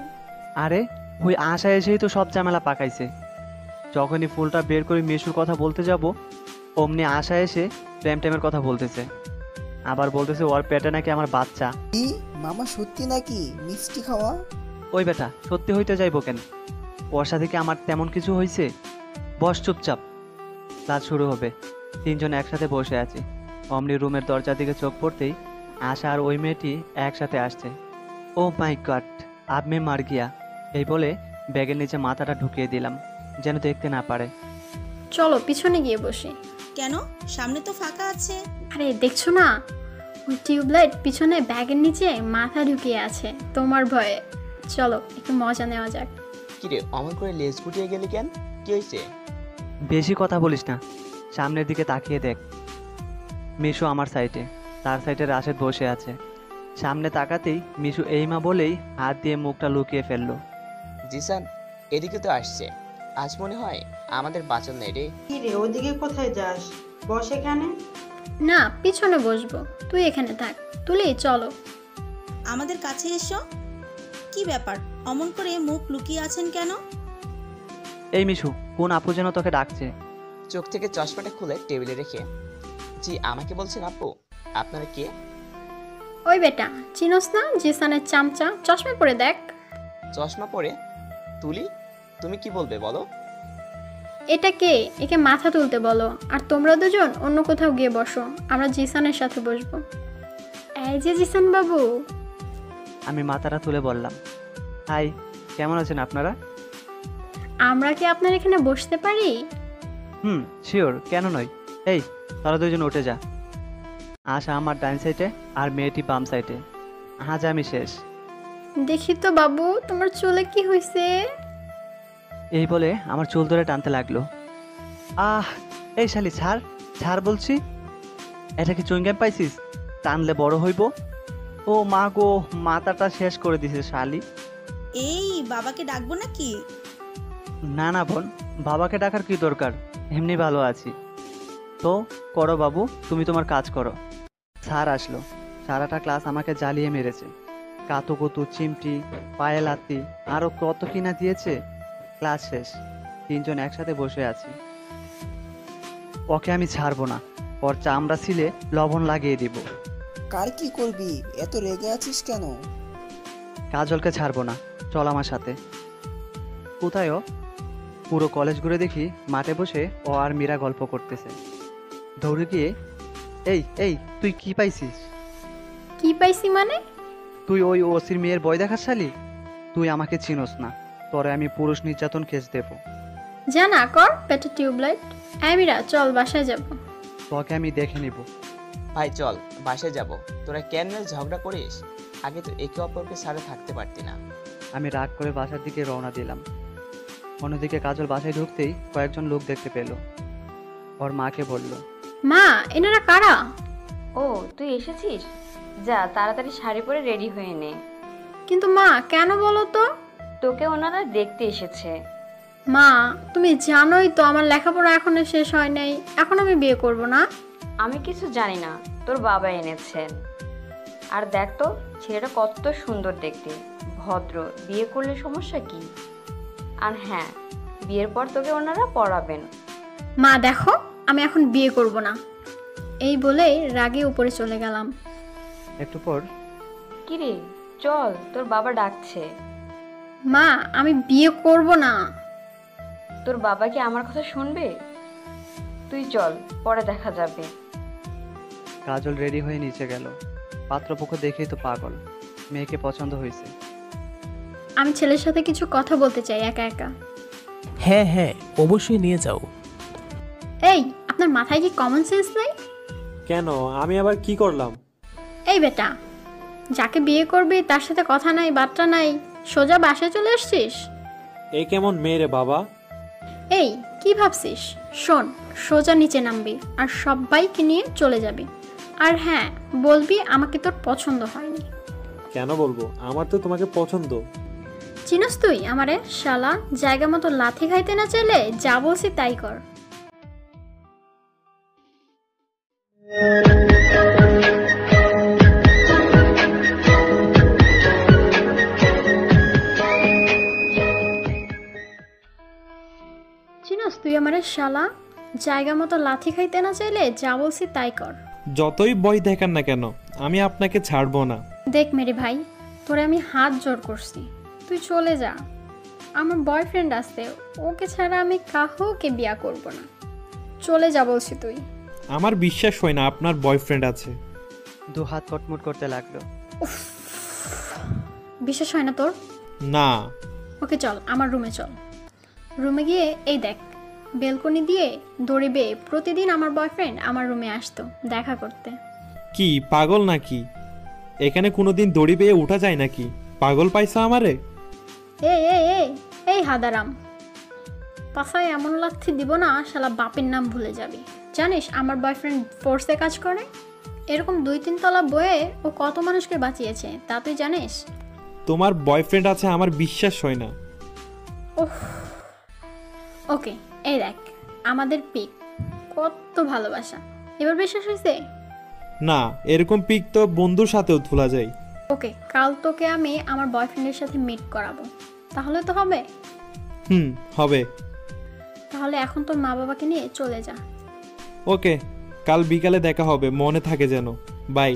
আরে ওই আশা এসেই তো সব ঝামেলা পাকাইছে। যখনই ফুলটা বের করে মিশুর কথা বলতে যাব, অমনি আশা এসে প্রেম টেমের কথা বলতেছে। আবার বলতেছে ওর পেটে নাকি আমার বাচ্চা। কি মামা, সত্যি নাকি? মিষ্টি খাওয়া? ওই বেটা, সত্যি হইতে যাইব কেন? ওর সাথে কি আমার তেমন কিছু হয়েছে? বস চুপচাপ, ক্লাস শুরু হবে। তিনজনে একসাথে বসে আছি। অমনি রুমের দরজার দিকে চোখ পড়তেই আশা আর ওই মেয়েটি একসাথে আসছে। ও মাই গড, আব মে মার গিয়া, এই বলে ব্যাগের নিচে মাথাটা ঢুকিয়ে দিলাম, যেন দেখতে না পারে। চলো পিছনে গিয়ে বসি। কেন? সামনে তো ফাঁকা আছে। আরে দেখছো না, ওই টিউবলাইট পিছনে ব্যাগের নিচে মাথা ঢুকিয়ে আছে তোমার ভয়ে। চলো একটু মজা নেওয়া যাক। কিরে, অমন করে লেজ গুটিয়ে গেলি কেন? কি হয়েছে? বেশি কথা বলিস না, সামনের দিকে তাকিয়ে দেখ। মিশু আমার সাইডে, তার সাইডে রাশেদ বসে আছে। সামনে তাকাতেই মিশু এই মা বলেই হাত দিয়ে মুখটা লুকিয়ে ফেললো। জিসান, এদিকে তো আসছে। আজ মনে হয় আমাদের বাঁচন নেই রে। কি রে, ওদিকে কোথায় যাস? বস এখানে। না, পিছনে বসবো, তুই এখানে থাক। তুলি চলো। আমাদের কাছে এসো। কি ব্যাপার, অমন করে মুখ লুকিয়ে আছেন কেন? এই মিশু, কোন আপু যেন তোকে ডাকছে। চোখ থেকে চশমাটা খুলে টেবিলে রেখে, জি আমাকে বলছেন আপু? আপনারা কে? ওই বেটা, চিনোস না জিসানের চামচা? চশমা পরে দেখ। চশমা পরে? তুলি, তুমি কি বলবে বলো? এটা কে? একে মাথা তুলতে বলো। আর তোমরা দুজন অন্য কোথাও গিয়ে বসো, আমরা জিসানের সাথে বসবো। এই যে জিসান বাবু। আমি মাথাটা তুলে বললাম, হাই, কেমন আছেন আপনারা? আমরা কি আপনার এখানে বসতে পারি? শিওর, কেন নয়। এই, তারা দুজন উঠে যা। আশা আমার ডান সাইডে আর মেয়েটি বাম সাইডে। আজ আমি শেষ। দেখি তো বাবু, তোমার চুলে কি হয়েছে? এই বলে আমার চুল ধরে টানতে লাগলো। এই শালি, ছাড় ছাড় বলছি। এটা কি চুইংগাম পাইছিস? টানলে বড় হইব। ও মা গো, মাথাটা শেষ করে দিছে শালি। এই বাবাকে ডাকবো নাকি? না না বোন, বাবাকে ডাকার কি দরকার, এমনি ভালো আছি। তো করো বাবু, তুমি তোমার কাজ করো। স্যার আসলো, সারাটা ক্লাস আমাকে জ্বালিয়ে মেরেছে। কাতুকুতু, চিমটি, পায়ে লাত্তি, আরো কত কিনা দিয়েছে। ক্লাস শেষ, তিনজন একসাথে বসে আছি। ওকে আমি ছাড়বো না, ওর চামড়া ছিলে লবণ লাগিয়ে দিব। কার কি করবি? এত রেগে আছিস কেন? কাজলকে ছাড়বো না, চল আমার সাথে। কোথায় ও? পুরো কলেজ ঘুরে দেখি মাঠে বসে ও আর মীরা গল্প করতেছে। দৌড়ে গিয়ে, এই এই তুই কি পাইছিস? কি পাইছি মানে? তুই ওই ওসির মেয়ের বয় দেখার শালি? তুই আমাকে চিনোস না, তোরে আমি পুরুষ নির্যাতন কেস দেব। জানা কর পেটে টিউবলাইট। আমিরা চল বাসায় যাব। তোকে আমি দেখে নিব। ভাই চল বাসায় যাব। তোরা কেন ঝগড়া করিস? আগে তো একে অপরকে ছাড়া থাকতে পারতি না। আমি রাগ করে বাসার দিকে রওনা দিলাম। অন্যদিকে কাজল বাসায় ঢুকতেই কয়েকজন লোক দেখতে পেল। ওর মাকে বলল, মা এনারা কারা? ও তুই এসেছিস, যা তাড়াতাড়ি শাড়ি পরে রেডি হয়ে নে। কিন্তু মা কেন বলো তো? তোকে ওনারা দেখতে এসেছে। মা তুমি জানোই তো আমার লেখাপড়া এখনো শেষ হয় নাই, এখন আমি বিয়ে করব না। আমি কিছু জানি না, তোর বাবা এনেছেন। আর দেখ তো ছেলেটা কত সুন্দর দেখতে, ভদ্র, বিয়ে করলে সমস্যা কি? আর হ্যাঁ, বিয়ের পর তোকে ওনারা পড়াবেন। মা দেখো, আমি এখন বিয়ে করব না। এই বলে রাগে উপরে চলে গেলাম। একটু পর, কিরে চল, তোর বাবা ডাকছে। মা আমি বিয়ে করব না। তোর বাবা কি আমার কথা শুনবে? তুই চল, পরে দেখা যাবে। কাজল রেডি হয়ে নিচে গেল। পাত্রপক্ষ দেখেই তো পাগল, মেয়েকে পছন্দ হয়েছে। আমি ছেলের সাথে কিছু কথা বলতে চাই একা একা। হ্যাঁ হ্যাঁ, অবশ্যই নিয়ে যাও। এই আপনার মাথায় কি কমন সেন্স নাই? কেন, আমি আবার কি করলাম? এই বেটা, যাকে বিয়ে করবি তার সাথে কথা নাই বার্তা নাই, সোজা বাসায় চলে আসছিস। এই কেমন মেয়ে রে বাবা? এই কি ভাবছিস? শোন, সোজা নিচে নামবি আর সবাইকে নিয়ে চলে যাবি। আর হ্যাঁ, বলবি আমাকে তোর পছন্দ হয়নি। কেন বলবো, আমার তো তোমাকে পছন্দ। চিনস তুই আমারে শালা? জায়গা মতো লাথি খাইতে না চাইলে যা বলছি তাই কর। চিনস তুই আমারে শালা? জায়গা মতো লাথি খাইতে না চাইলে যা বলছি তাই কর। যতই ভয় দেখান না কেন, আমি আপনাকে ছাড়বো না। দেখ মেরে ভাই, তোরে আমি হাত জোর করছি, তুই চলে যা। আমার বয়ফ্রেন্ড আছে, ওকে ছাড়া আমি কাউকে বিয়া করব না। চলে যা বলছি তুই। আমার বিশ্বাস হয় না আপনার বয়ফ্রেন্ড আছে। দু হাত কটমুট করতে লাগলো। বিশ্বাস হয় না তোর? না। ওকে চল আমার রুমে চল। রুমে গিয়ে এই দেখ, বেলকনি দিয়ে দড়ি বেয়ে প্রতিদিন আমার বয়ফ্রেন্ড আমার রুমে আসতো দেখা করতে। কি পাগল নাকি? এখানে কোনোদিন দড়ি পেয়ে উঠা যায় নাকি? পাগল পাইছা আমারে? এই এই এই এই হাদারাম, পাশায় এমন লাথি দিব না শালা বাপের নাম ভুলে যাবি। জানিস আমার বয়ফ্রেন্ড ফোর্সে কাজ করে? এরকম 2-3 তলা বয়ে ও কত মানুষকে বাঁচিয়েছে তা তুই জানিস? তোমার বয়ফ্রেন্ড আছে আমার বিশ্বাস হয় না। ওকে এই দেখ আমাদের পিক, কত ভালোবাসা, এবার বিশ্বাস হয়েছে? না, এরকম পিক তো বন্ধুর সাথেও তোলা যায়। ওকে কাল তোকে আমি আমার বয়ফ্রেন্ডের সাথে মিট করাবো, তাহলে তো হবে? হবে। তাহলে এখন তোর মা বাবাকে নিয়ে চলে যা। ওকে, কাল বিকালে দেখা হবে, মনে থাকে যেন। বাই।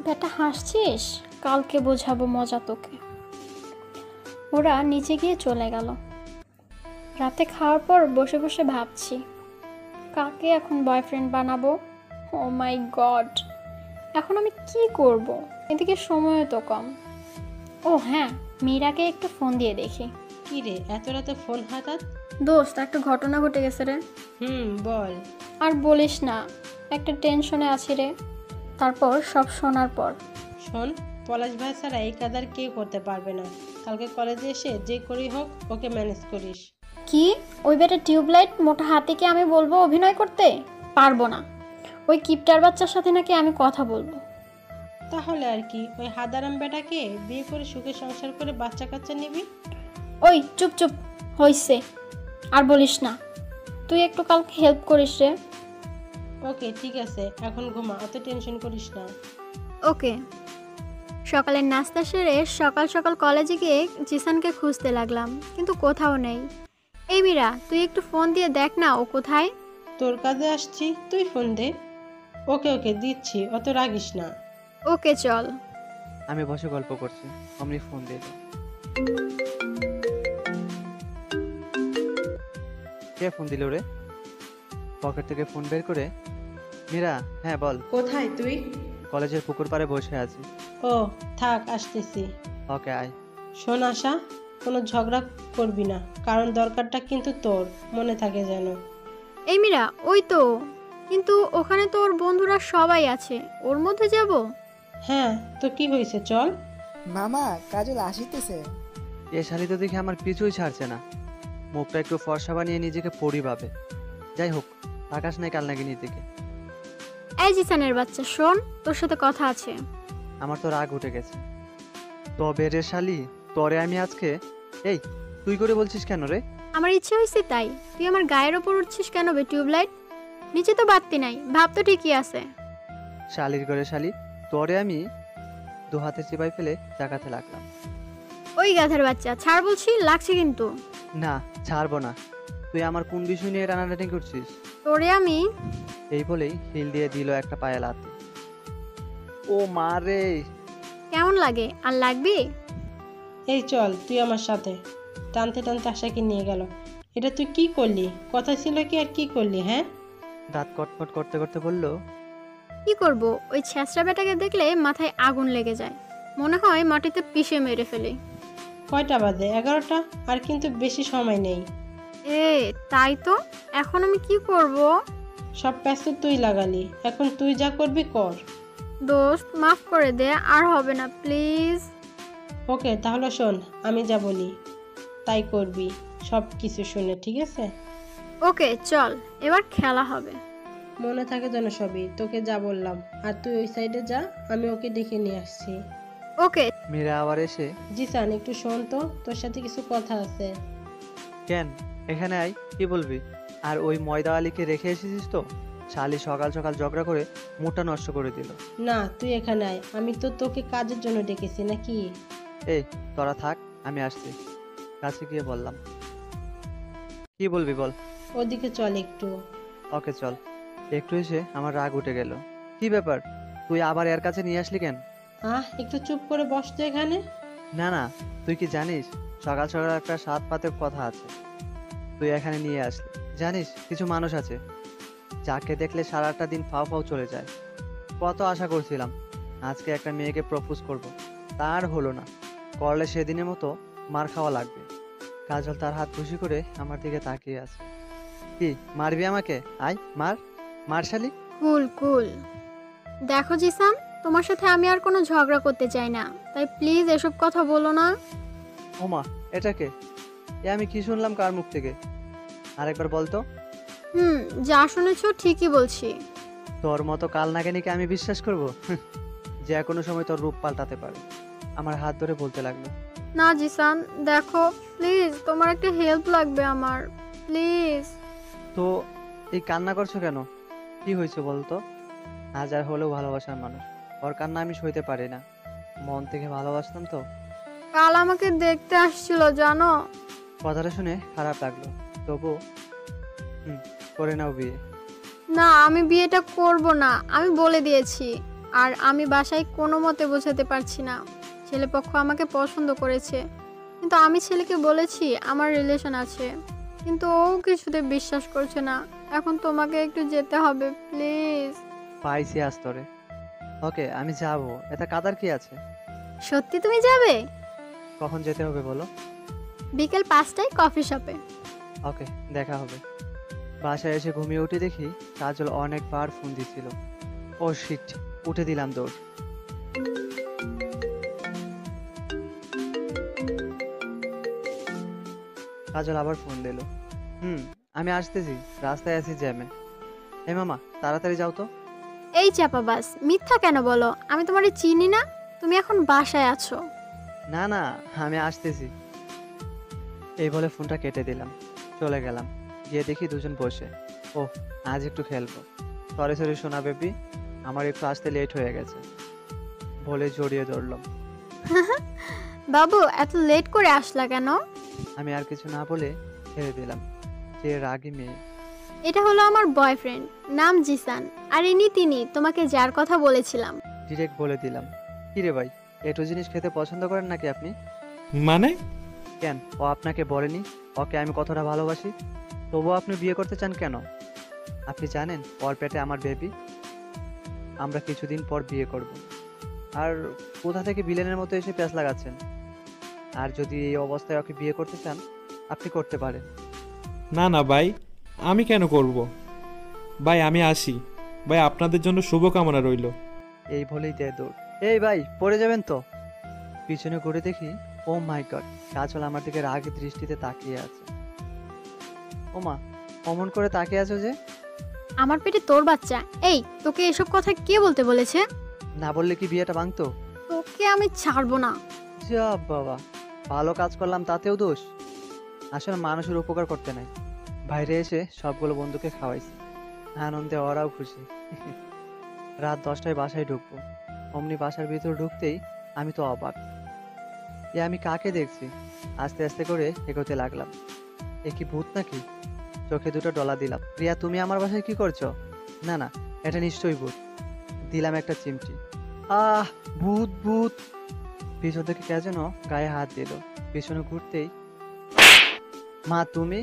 বেটা হাসছিস? কালকে বোঝাবো মজা তোকে। ওরা নিচে গিয়ে চলে গেল। রাতে খাওয়ার পর বসে বসে ভাবছি কাকে এখন বয়ফ্রেন্ড বানাবো। ও মাই গড, এখন আমি কি করব? এদিকে সময় তো কম। ও হ্যাঁ, মীরাকে একটু ফোন দিয়ে দেখি। কি রে এত রাতে ফোন হঠাৎ? দোস্ত একটা ঘটনা ঘটে গেছে রে। বল। আর বলিস না, একটা টেনশনে আছি রে। তারপর সব শোনার পর শোন, পলাশ ভাই ছাড়া এই কাদার কেউ করতে পারবে না। কালকে কলেজে এসে যে করেই হোক ওকে ম্যানেজ করিস। কি ওই বেটা টিউবলাইট মোটা হাতিকে আমি বলবো অভিনয় করতে? পারবো না। ওই কিপটার বাচ্চার সাথে নাকি আমি কথা বলবো। তাহলে আর কি, ওই হাদারাম বেটাকে বিয়ে করে সুখে সংসার করে বাচ্চা কাচ্চা নিবি। ওই চুপ চুপ, হইছে, আর বলিস না। তুই একটু কালকে হেল্প করিস রে। ওকে ঠিক আছে, এখন ঘুমা, অত টেনশন করিস না। ওকে। সকালের নাস্তা সেরে সকাল সকাল কলেজে গিয়ে জিসানকে খুঁজতে লাগলাম, কিন্তু কোথাও নেই। এই মীরা, তুই একটু ফোন দিয়ে দেখ না ও কোথায়। তোর কাজে আসছি, তুই ফোন দে। ওকে ওকে দিচ্ছি, অত রাগিস না। ওকে চল। আমি বসে গল্প করছি, অমনি ফোন দিয়ে দাও। কে ফোন দিল রে? পকেট থেকে ফোন বের করে, মীরা, হ্যাঁ বল। কোথায় তুই? কলেজের পুকুর পাড়ে বসে আছি। ও থাক, আসতেছি। ওকে আয়। শোন আশা, কোনো ঝগড়া করবি না, কারণ দরকারটা কিন্তু তোর, মনে থাকে যেন। এই মীরা, ওই তো, কিন্তু ওখানে তো ওর বন্ধুরা সবাই আছে, ওর মধ্যে যাব? হ্যাঁ, তো কি হয়েছে, চল। মামা, কাজল আসিতেছে। এ শালি তো দেখে আমার পিছুই ছাড়ছে না, মুখটা একটু ফর্সা বানিয়ে নিজেকে পড়ি ভাবে। যাই হোক, আকাশ নাই কাল নাকি দিকে। এই জিসানের বাচ্চা, শোন, তোর সাথে কথা আছে। আমার তো রাগ উঠে গেছে। তবে রে শালি, তরে আমি আজকে। এই, তুই করে বলছিস কেন রে? আমার ইচ্ছে হয়েছে তাই। তুই আমার গায়ের ওপর উঠছিস কেন বে টিউবলাইট? নিচে তো বাতি নাই, ভাব তো ঠিকই আছে। শালির করে শালি, তরে আমি দু হাতে চিপাই ফেলে জাগাতে লাগলাম। ওই গাধার বাচ্চা, ছাড় বলছি, লাগছে কিন্তু। না, ছাড়বো না। তুই আমার কোন বিষয় নিয়ে টানাটানি করছিস? তোরে আমি। এই বলেই হিল দিয়ে দিল একটা পায়ে লাথি। ও মা রে! কেমন লাগে? আর লাগবে? এই চল, তুই আমার সাথে। টানতে টানতে আশাকে নিয়ে গেল। এটা তুই কি করলি? কথা ছিল কি, আর কি করলি? হ্যাঁ, দাঁত কটকট করতে করতে বলল, কি করব, ওই ছেঁচড়া বেটাকে দেখলে মাথায় আগুন লেগে যায়, মনে হয় মাটিতে পিষে মেরে ফেলে। কয়টা বাজে? 11টা। আর কিন্তু বেশি সময় নেই। এ তাই তো, এখন আমি কি করব? সব প্যাচ তো তুই লাগালি, এখন তুই যা করবি কর। দোস্ত, মাফ করে দে, আর হবে না প্লিজ। ওকে, তাহলে শোন, আমি যা বলি তাই করবি, সব কিছু শুনে, ঠিক আছে? ওকে চল, এবার খেলা হবে। মনে থাকে যেন সবই, তোকে যা বললাম। আর তুই ওই সাইডে যা, আমি ওকে ডেকে নিয়ে আসছি। ওকে। মীরা আবার এসে, জিসান একটু শোন তো, তোর সাথে কিছু কথা আছে। কেন, এখানে আয়, কি বলবি? আর ওই ময়দা আলীকে রেখে এসেছিস তো? শালি সকাল সকাল ঝগড়া করে মুডটা নষ্ট করে দিল। না, তুই এখানে আয়, আমি তো তোকে কাজের জন্য ডেকেছি নাকি? এই, তোরা থাক, আমি আসছি। কাছে গিয়ে বললাম, কি বলবি বল। ওদিকে চল একটু। ওকে চল। একটু এসে আমার রাগ উঠে গেল। কি ব্যাপার, তুই আবার এর কাছে নিয়ে আসলি কেন? একটু চুপ করে বস তো এখানে। না না, তুই কি জানিস সকাল সকাল একটা সাত পাতের কথা আছে, তুই এখানে নিয়ে আসলি। জানিস কিছু মানুষ আছে যাকে দেখলে সারাটা দিন ফাও ফাও চলে যায়। কত আশা করছিলাম আজকে একটা মেয়েকে প্রপোজ করব, তার হলো না। করলে সেদিনের মতো মার খাওয়া লাগবে। কাজল তার হাত খুশি করে আমার দিকে তাকিয়ে আছে। কি মারবি আমাকে? আয় মার, মারশালি। কুল কুল। দেখো জিসান, তোমার সাথে আমি আর কোনো ঝগড়া করতে চাই না, তাই প্লিজ এসব কথা বলো না। ওমা, এটাকে এ আমি কি শুনলাম কার মুখ থেকে? আরেকবার বলতো। যা শুনেছো ঠিকই বলছি। তোর মতো কাল নাগিনীকে আমি বিশ্বাস করব? যে কোনো সময় তোর রূপ পাল্টাতে পারে। আমার হাত ধরে বলতে লাগলো, না জিসান, দেখো প্লিজ, তোমার একটা হেল্প লাগবে আমার, প্লিজ। তো এই কান্না করছো কেন? কি হয়েছে বলতো? আজ আর হলেও ভালোবাসার মানুষ, ওর কান্না আমি সইতে পারি না। মন থেকে ভালোবাসতাম তো। কাল আমাকে দেখতে আসছিল জানো। কথাটা শুনে খারাপ লাগলো, তবু করে নাও বিয়ে। না, আমি বিয়েটা করব না, আমি বলে দিয়েছি। আর আমি বাসায় কোনো মতে বোঝাতে পারছি না। ছেলেপক্ষ আমাকে পছন্দ করেছে, কিন্তু আমি ছেলেকে বলেছি আমার রিলেশন আছে, কিন্তু ও কিছুতে বিশ্বাস করছে না। এখন তোমাকে একটু যেতে হবে প্লিজ। পাইছি আজ তোরে। ওকে, আমি যাব, এটা কাদার কি আছে? সত্যি তুমি যাবে? কখন যেতে হবে বলো? বিকেল 5টায় কফি শপে। ওকে, দেখা হবে। বাসায় এসে ঘুমিয়ে উঠে দেখি কাজল অনেকবার ফোন দিছিল। ও শিট, উঠে দিলাম দৌড়। কাজল আবার ফোন দিল। আমি আসতেছি, রাস্তায় আছি জ্যামে। হে মামা, তাড়াতাড়ি যাও তো। এই চাপাবাজ, মিথ্যা কেন বলো? আমি তোমারে চিনি না। তুমি এখন বাসায় আছো। না না, আমি আসতেছি। এই বলে ফোনটা কেটে দিলাম, চলে গেলাম। গিয়ে দেখি দুজন বসে। ও, আজ একটু খেলবো। সরি সরি সোনা বেবি, আমার একটু আসতে লেট হয়ে গেছে বলে জড়িয়ে ধরলাম। বাবু, এত লেট করে আসলা কেন? আমি আর কিছু না বলে ছেড়ে দিলাম। যে রাগী মেয়ে। এটা হলো আমার বয়ফ্রেন্ড, নাম জিসান। আর ইনি তিনি, তোমাকে যার কথা বলেছিলাম। ডিরেক্ট বলে দিলাম। কিরে ভাই, এটু জিনিস খেতে পছন্দ করেন নাকি আপনি? মানে? কেন, ও আপনাকে বলেনি ওকে আমি কতটা ভালোবাসি? তবুও আপনি বিয়ে করতে চান কেন? আপনি জানেন ওর পেটে আমার বেবি। আমরা কিছুদিন পর বিয়ে করব। আর কোথা থেকে ভিলেনের মতো এসে প্যাঁচ লাগাচ্ছেন? আর যদি এই অবস্থায় ওকে বিয়ে করতে চান, আপনি করতে পারেন। না না ভাই, আমি কেন করব? ভাই আমি আসি। ভাই আপনাদের জন্য শুভকামনা রইল। এই বলেই দেয় দৌড়। এই ভাই, পড়ে যাবেন তো। পিছনে ঘুরে দেখি, ও মাই গড, কাজল আমার দিকে রাগী দৃষ্টিতে তাকিয়ে আছে। ও মা, অমন করে তাকিয়ে আছো যে? আমার পেটে তোর বাচ্চা। এই, তোকে এসব কথা কে বলতে বলেছে? না বললে কি বিয়েটা ভাঙতো? তোকে আমি ছাড়বো না। যা বাবা, ভালো কাজ করলাম তাতেও দোষ? আসলে মানুষের উপকার করতে নাই। বাইরে এসে সবগুলো বন্ধুকে খাওয়াইছি, আনন্দে ওরাও খুশি। রাত 10টায় বাসায় ঢুকবো। অমনি বাসার ভিতর ঢুকতেই আমি তো অবাক। এ আমি কাকে দেখছি? আস্তে আস্তে করে এগোতে লাগলাম। এ কি ভূত নাকি? চোখে দুটো ডলা দিলাম। রিয়া, তুমি আমার বাসায় কি করছো? না না, এটা নিশ্চয়ই ভূত। দিলাম একটা চিমটি। আহ, ভূত ভূত। পিছন থেকে কে যেন গায়ে হাত দিল। পিছনে ঘুরতেই, মা তুমি?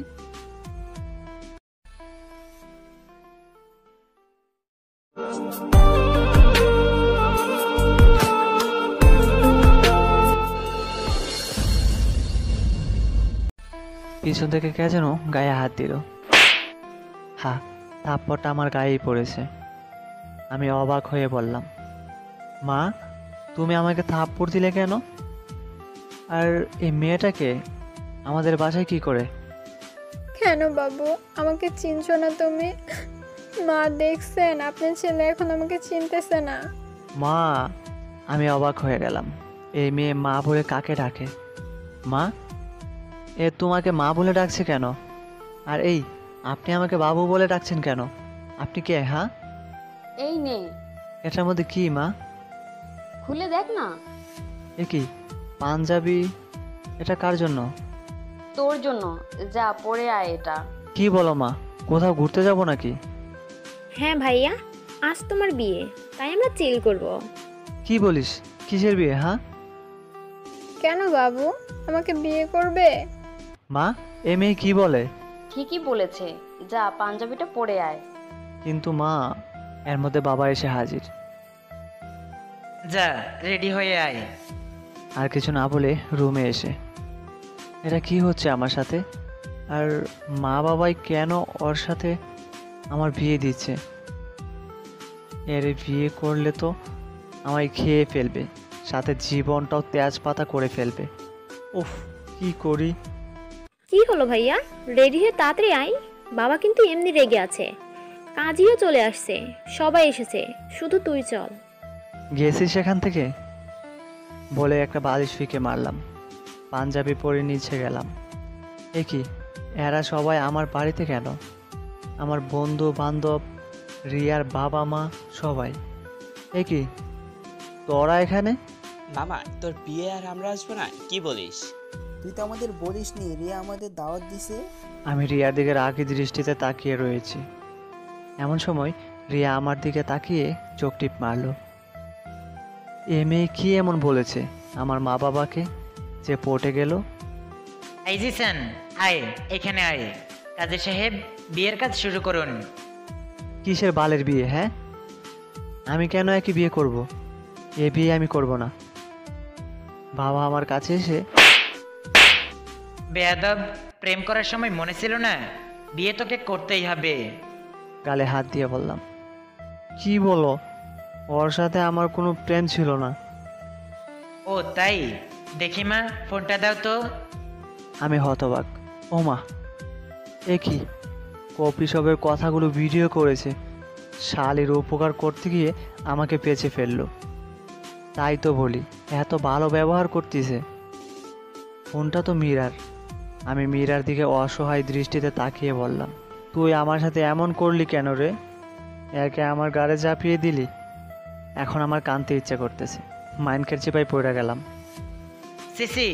পিছন থেকে কে যেন গায়ে হাত দিল। হ্যাঁ, থাপ্পড়টা আমার গায়েই পড়েছে। আমি অবাক হয়ে বললাম, মা তুমি আমাকে থাপ্পড় দিলে কেন? আর এই মেয়েটাকে আমাদের বাসায় কি করে? কেন বাবু, আমাকে চিনছো না তুমি? মা দেখছেন, আপনার ছেলে এখন আমাকে চিনতেছে না। মা, আমি অবাক হয়ে গেলাম। এই মেয়ে মা বলে কাকে ডাকে? মা, এ তোমাকে মা বলে ডাকছে কেন? আর এই, আপনি আমাকে বাবু বলে ডাকছেন কেন? আপনি কে? হ্যাঁ, এই নে, এটার মধ্যে কি মা? খুলে দেখ না। এ কি পাঞ্জাবি? এটা কার জন্য? তোর জন্য। যা পরে আয় এটা। কি বলো মা, কোথাও ঘুরতে যাব নাকি? হ্যাঁ ভাইয়া, আজ তোমার বিয়ে, তাই আমরা চিল করব। কি বলিস? কিসের বিয়ে? হ্যাঁ, কেন বাবু, আমাকে বিয়ে করবে? মা, এ মেয়ে কি বলে? ঠিকই বলেছে, যা পাঞ্জাবিটা পরে আয়। কিন্তু মা, এর মধ্যে বাবা এসে হাজির। যা রেডি হয়ে আয়। আর কিছু না বলে রুমে এসে, এটা কি হচ্ছে আমার সাথে? আর মা বাবাই কেন ওর সাথে আমার বিয়ে দিচ্ছে? এর বিয়ে করলে তো আমায় খেয়ে ফেলবে, সাথে জীবনটাও তেজপাতা করে ফেলবে। উফ, কি করি? কি হলো ভাইয়া, রেডি হয়ে তাড়াতাড়ি আয়। বাবা কিন্তু এমনি রেগে আছে। কাজিও চলে আসছে, সবাই এসেছে, শুধু তুই চল। গেছি সেখান থেকে বলে একটা বালিশ ফিকে মারলাম, পাঞ্জাবি পরে নিচে গেলাম। এ কি, এরা সবাই আমার বাড়িতে কেন? আমার বন্ধু বান্ধব, রিয়ার বাবা মা সবাই। এ কি, তোরা এখানে? মামা, তোর বিয়ে আর আমরা আসবো না, কি বলিস? তুই তো আমাদের বলিস নি রিয়া আমাদের দাওয়াত দিছে। আমি রিয়ার দিকে রাগী দৃষ্টিতে তাকিয়ে রয়েছি। এমন সময় রিয়া আমার দিকে তাকিয়ে চোখ টিপ মারল। এ মেয়ে কি এমন বলেছে আমার মা বাবাকে যে পটে গেল? এই জিসান, আয় এখানে আয়। কাজী সাহেব, বিয়ের কাজ শুরু করুন। কিসের বালের বিয়ে? হ্যাঁ, আমি কেন একই বিয়ে করব? এ বিয়ে আমি করব না। বাবা আমার কাছে এসে, বেয়াদব, প্রেম করার সময় মনে ছিল না বিয়ে তোকে করতেই হবে? গালে হাত দিয়ে বললাম, কি বলো? ওর সাথে আমার কোনো প্রেম ছিল না। ও তাই? দেখি মা, ফোনটা দাও তো। আমি হতবাক। ও মা, এ কি, কফি শপের কথাগুলো ভিডিও করেছে, শালির উপকার করতে গিয়ে আমাকে পেঁচে ফেললো। তাই তো বলি, এত ভালো ব্যবহার করতেছে। ফোনটা তো মীরার। আমি মীরার দিকে অসহায় দৃষ্টিতে তাকিয়ে বললাম, তুই আমার সাথে এমন করলি কেন রে? একে আমার গাড়ে চাপিয়ে দিলি। এখন আমার কানতে ইচ্ছে করতেছে। মাইনকের চিপায় পড়ে গেলাম। সিসি,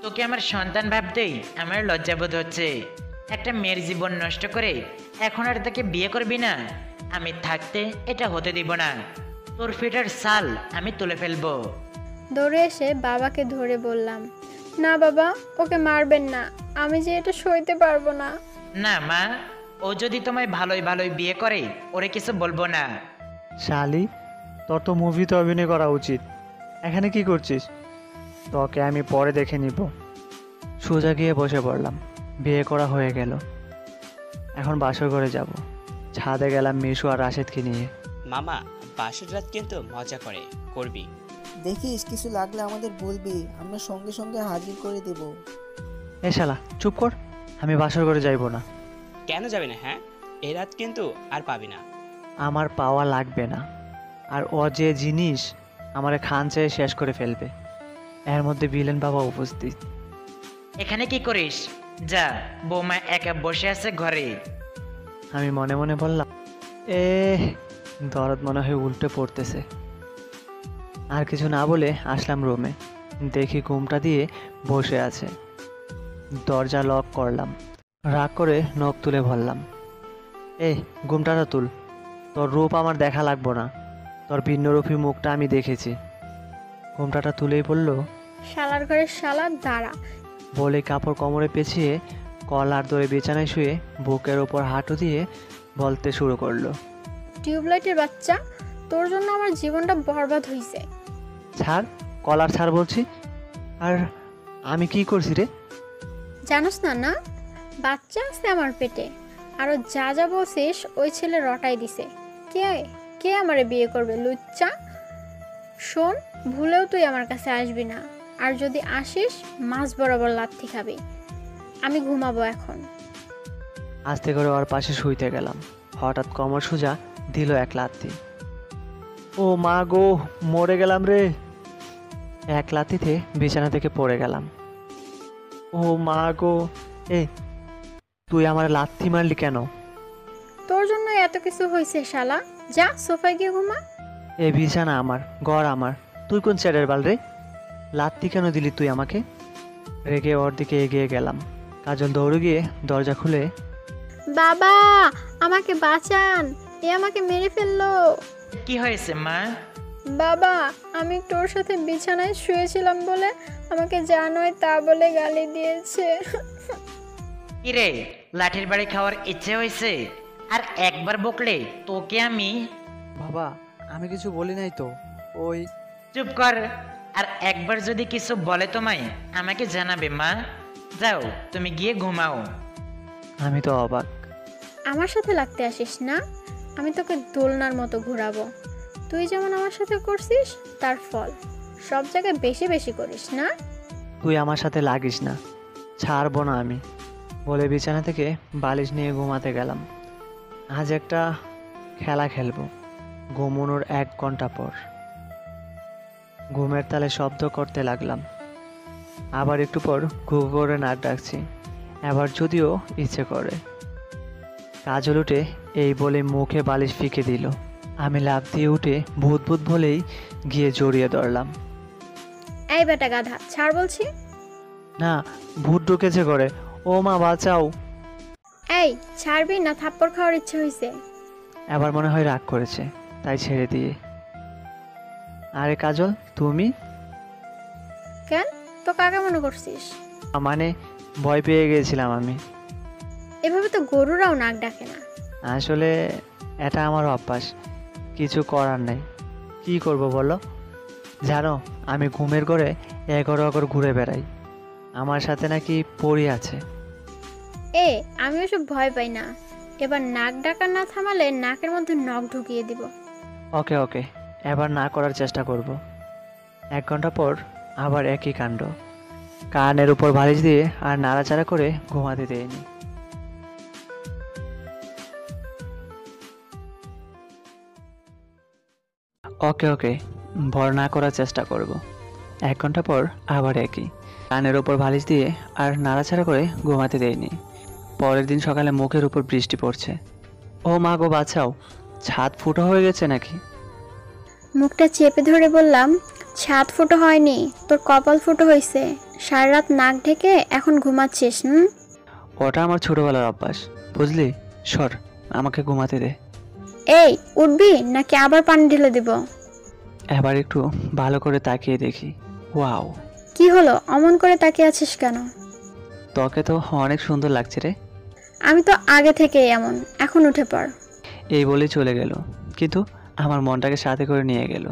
তোকে আমার সন্তান ভাবতেই আমার লজ্জাবোধ হচ্ছে। একটা মেয়ের জীবন নষ্ট করে এখন আর তাকে বিয়ে করবি না? আমি থাকতে এটা হতে দিব না। তোর ফিটার সাল আমি তুলে ফেলবো। দৌড়ে এসে বাবাকে ধরে বললাম, না বাবা, ওকে মারবেন না, আমি যে এটা সইতে পারবো না। না মা, ও যদি তোমায় ভালোই ভালোই বিয়ে করে ওরে কিছু বলবো না। শালি, তোর তো মুভিতে অভিনয় করা উচিত। এখানে কি করছিস? তোকে আমি পরে দেখে নিব। সোজা গিয়ে বসে পড়লাম। বিয়ে করা হয়ে গেল, এখন বাসর ঘরে যাব। ছাদে গেলাম মিশু আর রাশেদকে নিয়ে। মামা, বাসর রাত কিন্তু মজা করবি। দেখিস, কিছু লাগলে আমাদের বলবি, আমরা সঙ্গে সঙ্গে হাজির করে দেব। এ শালা চুপ কর, আমি বাসর ঘরে যাইব না। কেন যাবে না? হ্যাঁ, এই রাত কিন্তু আর পাবি না। আমার পাওয়া লাগবে না। আর ও যে জিনিস আমারে খান চেয়ে শেষ করে ফেলবে। এর মধ্যে বিলেন বাবা উপস্থিত। এখানে কি করিস? যা, বৌমা একা বসে আছে ঘরে। আমি মনে মনে বললাম, দরদ মনে হয় উল্টে পড়তেছে। আর কিছু না বলে আসলাম রুমে। দেখি ঘুমটা দিয়ে বসে আছে। দরজা লক করলাম। রাগ করে নখ তুলে বললাম, ঘুমটাটা তুল। তোর রূপ আমার দেখা লাগবো না, তোর ভিন্নরূপী মুখটা আমি দেখেছি। ঘুমটাটা তুলেই বলল, শালার ঘরের শালা দাঁড়া। বলে কাপড় কোমরে পেঁচিয়ে কলার ধরে বিছানায় শুয়ে বুকের ওপর হাঁটু দিয়ে বলতে শুরু করলো, টিউবলাইটের বাচ্চা, তোর জন্য আমার জীবনটা বরবাদ হইছে। ছাড়, কলার ছাড় বলছি। আর আমি কি করছি রে? জানোস না? না, বাচ্চা আছে আমার পেটে। আরো যা যা বলছিস ওই ছেলে রটাই দিছে। কে আমারে বিয়ে করবে লুচ্চা? শোন, ভুলেও তুই আমার কাছে আসবি না। আর যদি আসিস, মাছ বরাবর লাথি খাবি। আমি ঘুমাবো এখন। আস্তে করে ওর পাশে শুইতে গেলাম। হঠাৎ কোমর সোজা দিল এক লাথি। ও মা গো, মরে গেলাম রে। এক লাথিতে বিছানা থেকে পড়ে গেলাম। ও মা গো, তুই আমার লাথি মারলি কেন? তোর জন্য এত কিছু হয়েছে শালা। যা, সোফায় গিয়ে ঘুমা। এই বিছানা আমার, ঘর আমার। তুই কোন ছেড়ের বাল রে? লাথি কেন দিলি তুই আমাকে? রেগে ওর দিকে এগিয়ে গেলাম। কাজল দৌড়ে গিয়ে দরজা খুলে, বাবা, আমাকে বাঁচান, আমাকে মেরে ফেললো। কি হয়েছে মা? বাবা, আমি তোর সাথে বিছানায় শুয়েছিলাম বলে আমাকে যা নয় তা বলে গালি দিয়েছে। কিরে, লাঠির বাড়ি খাওয়ার ইচ্ছে হয়েছে? আর একবার বকলে তোকে আমি। বাবা, আমি কিছু বলি নাই তো। ওই চুপ কর। আর একবার যদি কিছু বলে তোমায় আমাকে জানাবে মা। যাও, তুমি গিয়ে ঘুমাও। আমি তো অবাক। আমার সাথে লাগতে আসিস না, আমি তোকে দোলনার মতো ঘোরাবো। তুই যেমন আমার সাথে করছিস তার ফল। সব জায়গায় বেশি বেশি করিস না। তুই আমার সাথে লাগিস না, ছাড়বো না আমি। বলে বিছানা থেকে বালিশ নিয়ে ঘুমাতে গেলাম। আজ একটা খেলা খেলবো, ঘুমানোর 1 ঘন্টা পর। ঘুমের তালে শব্দ করতে লাগলাম। আবার একটু পর ঘু করে নাক ডাকছি। এবার যদিও ইচ্ছে করে। কাজল উঠে এই বলে মুখে বালিশ ফিকে দিল। আমি লাফ দিয়ে উঠে ভূত ভূত বলেই গিয়ে জড়িয়ে ধরলাম। এই বেটা গাধা, ছাড় বলছি। না, ভূত ঢুকেছে করে। ও মা, বাঁচাও। এই ছাড়বি না? থাপ্পড় খাওয়ার ইচ্ছে হয়েছে। এবার মনে হয় রাগ করেছে, তাই ছেড়ে দিয়ে। আরে কাজল, তুমি? কেন, তো কাকে মনে করছিস? মানে ভয় পেয়ে গেছিলাম আমি। এভাবে তো গরুরাও নাক ডাকে না। আসলে এটা আমার অভ্যাস, কিছু করার নাই। কি করব বলো? জানো, আমি ঘুমের ঘরে এগর অগর ঘুরে বেড়াই। আমার সাথে নাকি পরি আছে। আমি ওসব ভয় পাই না। এবার নাক ডাকা না থামালে নাকের মধ্যে নখ ঢুকিয়ে দিব। ওকে ওকে, এবার না করার চেষ্টা করব। 1 ঘন্টা পর আবার একই কাণ্ড। কানের উপর বালিশ দিয়ে আর নাড়াচাড়া করে ঘুমাতে দেয়নি। ওকে ওকে, ভর না করার চেষ্টা করব। 1 ঘন্টা পর আবার একই, কানের ওপর বালিশ দিয়ে আর নাড়াচাড়া করে ঘুমাতে দেয়নি। পরের দিন সকালে মুখের উপর বৃষ্টি পড়ছে। ও মা গো, বাঁচাও, ছাদ ফুটো হয়ে গেছে নাকি? মুখটা চেপে ধরে বললাম, ছাদ ফুটো হয়নি, তোর কপাল ফুটো হয়েছে। সারা রাত নাক ঢেকে এখন ঘুমাচ্ছিস। ওটা আমার ছোটবেলার অভ্যাস, বুঝলি? সর, আমাকে ঘুমাতে দে। এই উঠবি নাকি আবার পানি ঢেলে দিব? এবার একটু ভালো করে তাকিয়ে দেখি। ওয়াও, কি হলো, অমন করে তাকিয়ে আছিস কেন? তোকে তো অনেক সুন্দর লাগছে রে। আমি তো আগে থেকেই এমন, এখন উঠে পড়। এই বলে চলে গেল, কিন্তু আমার মনটাকে সাথে করে নিয়ে গেল।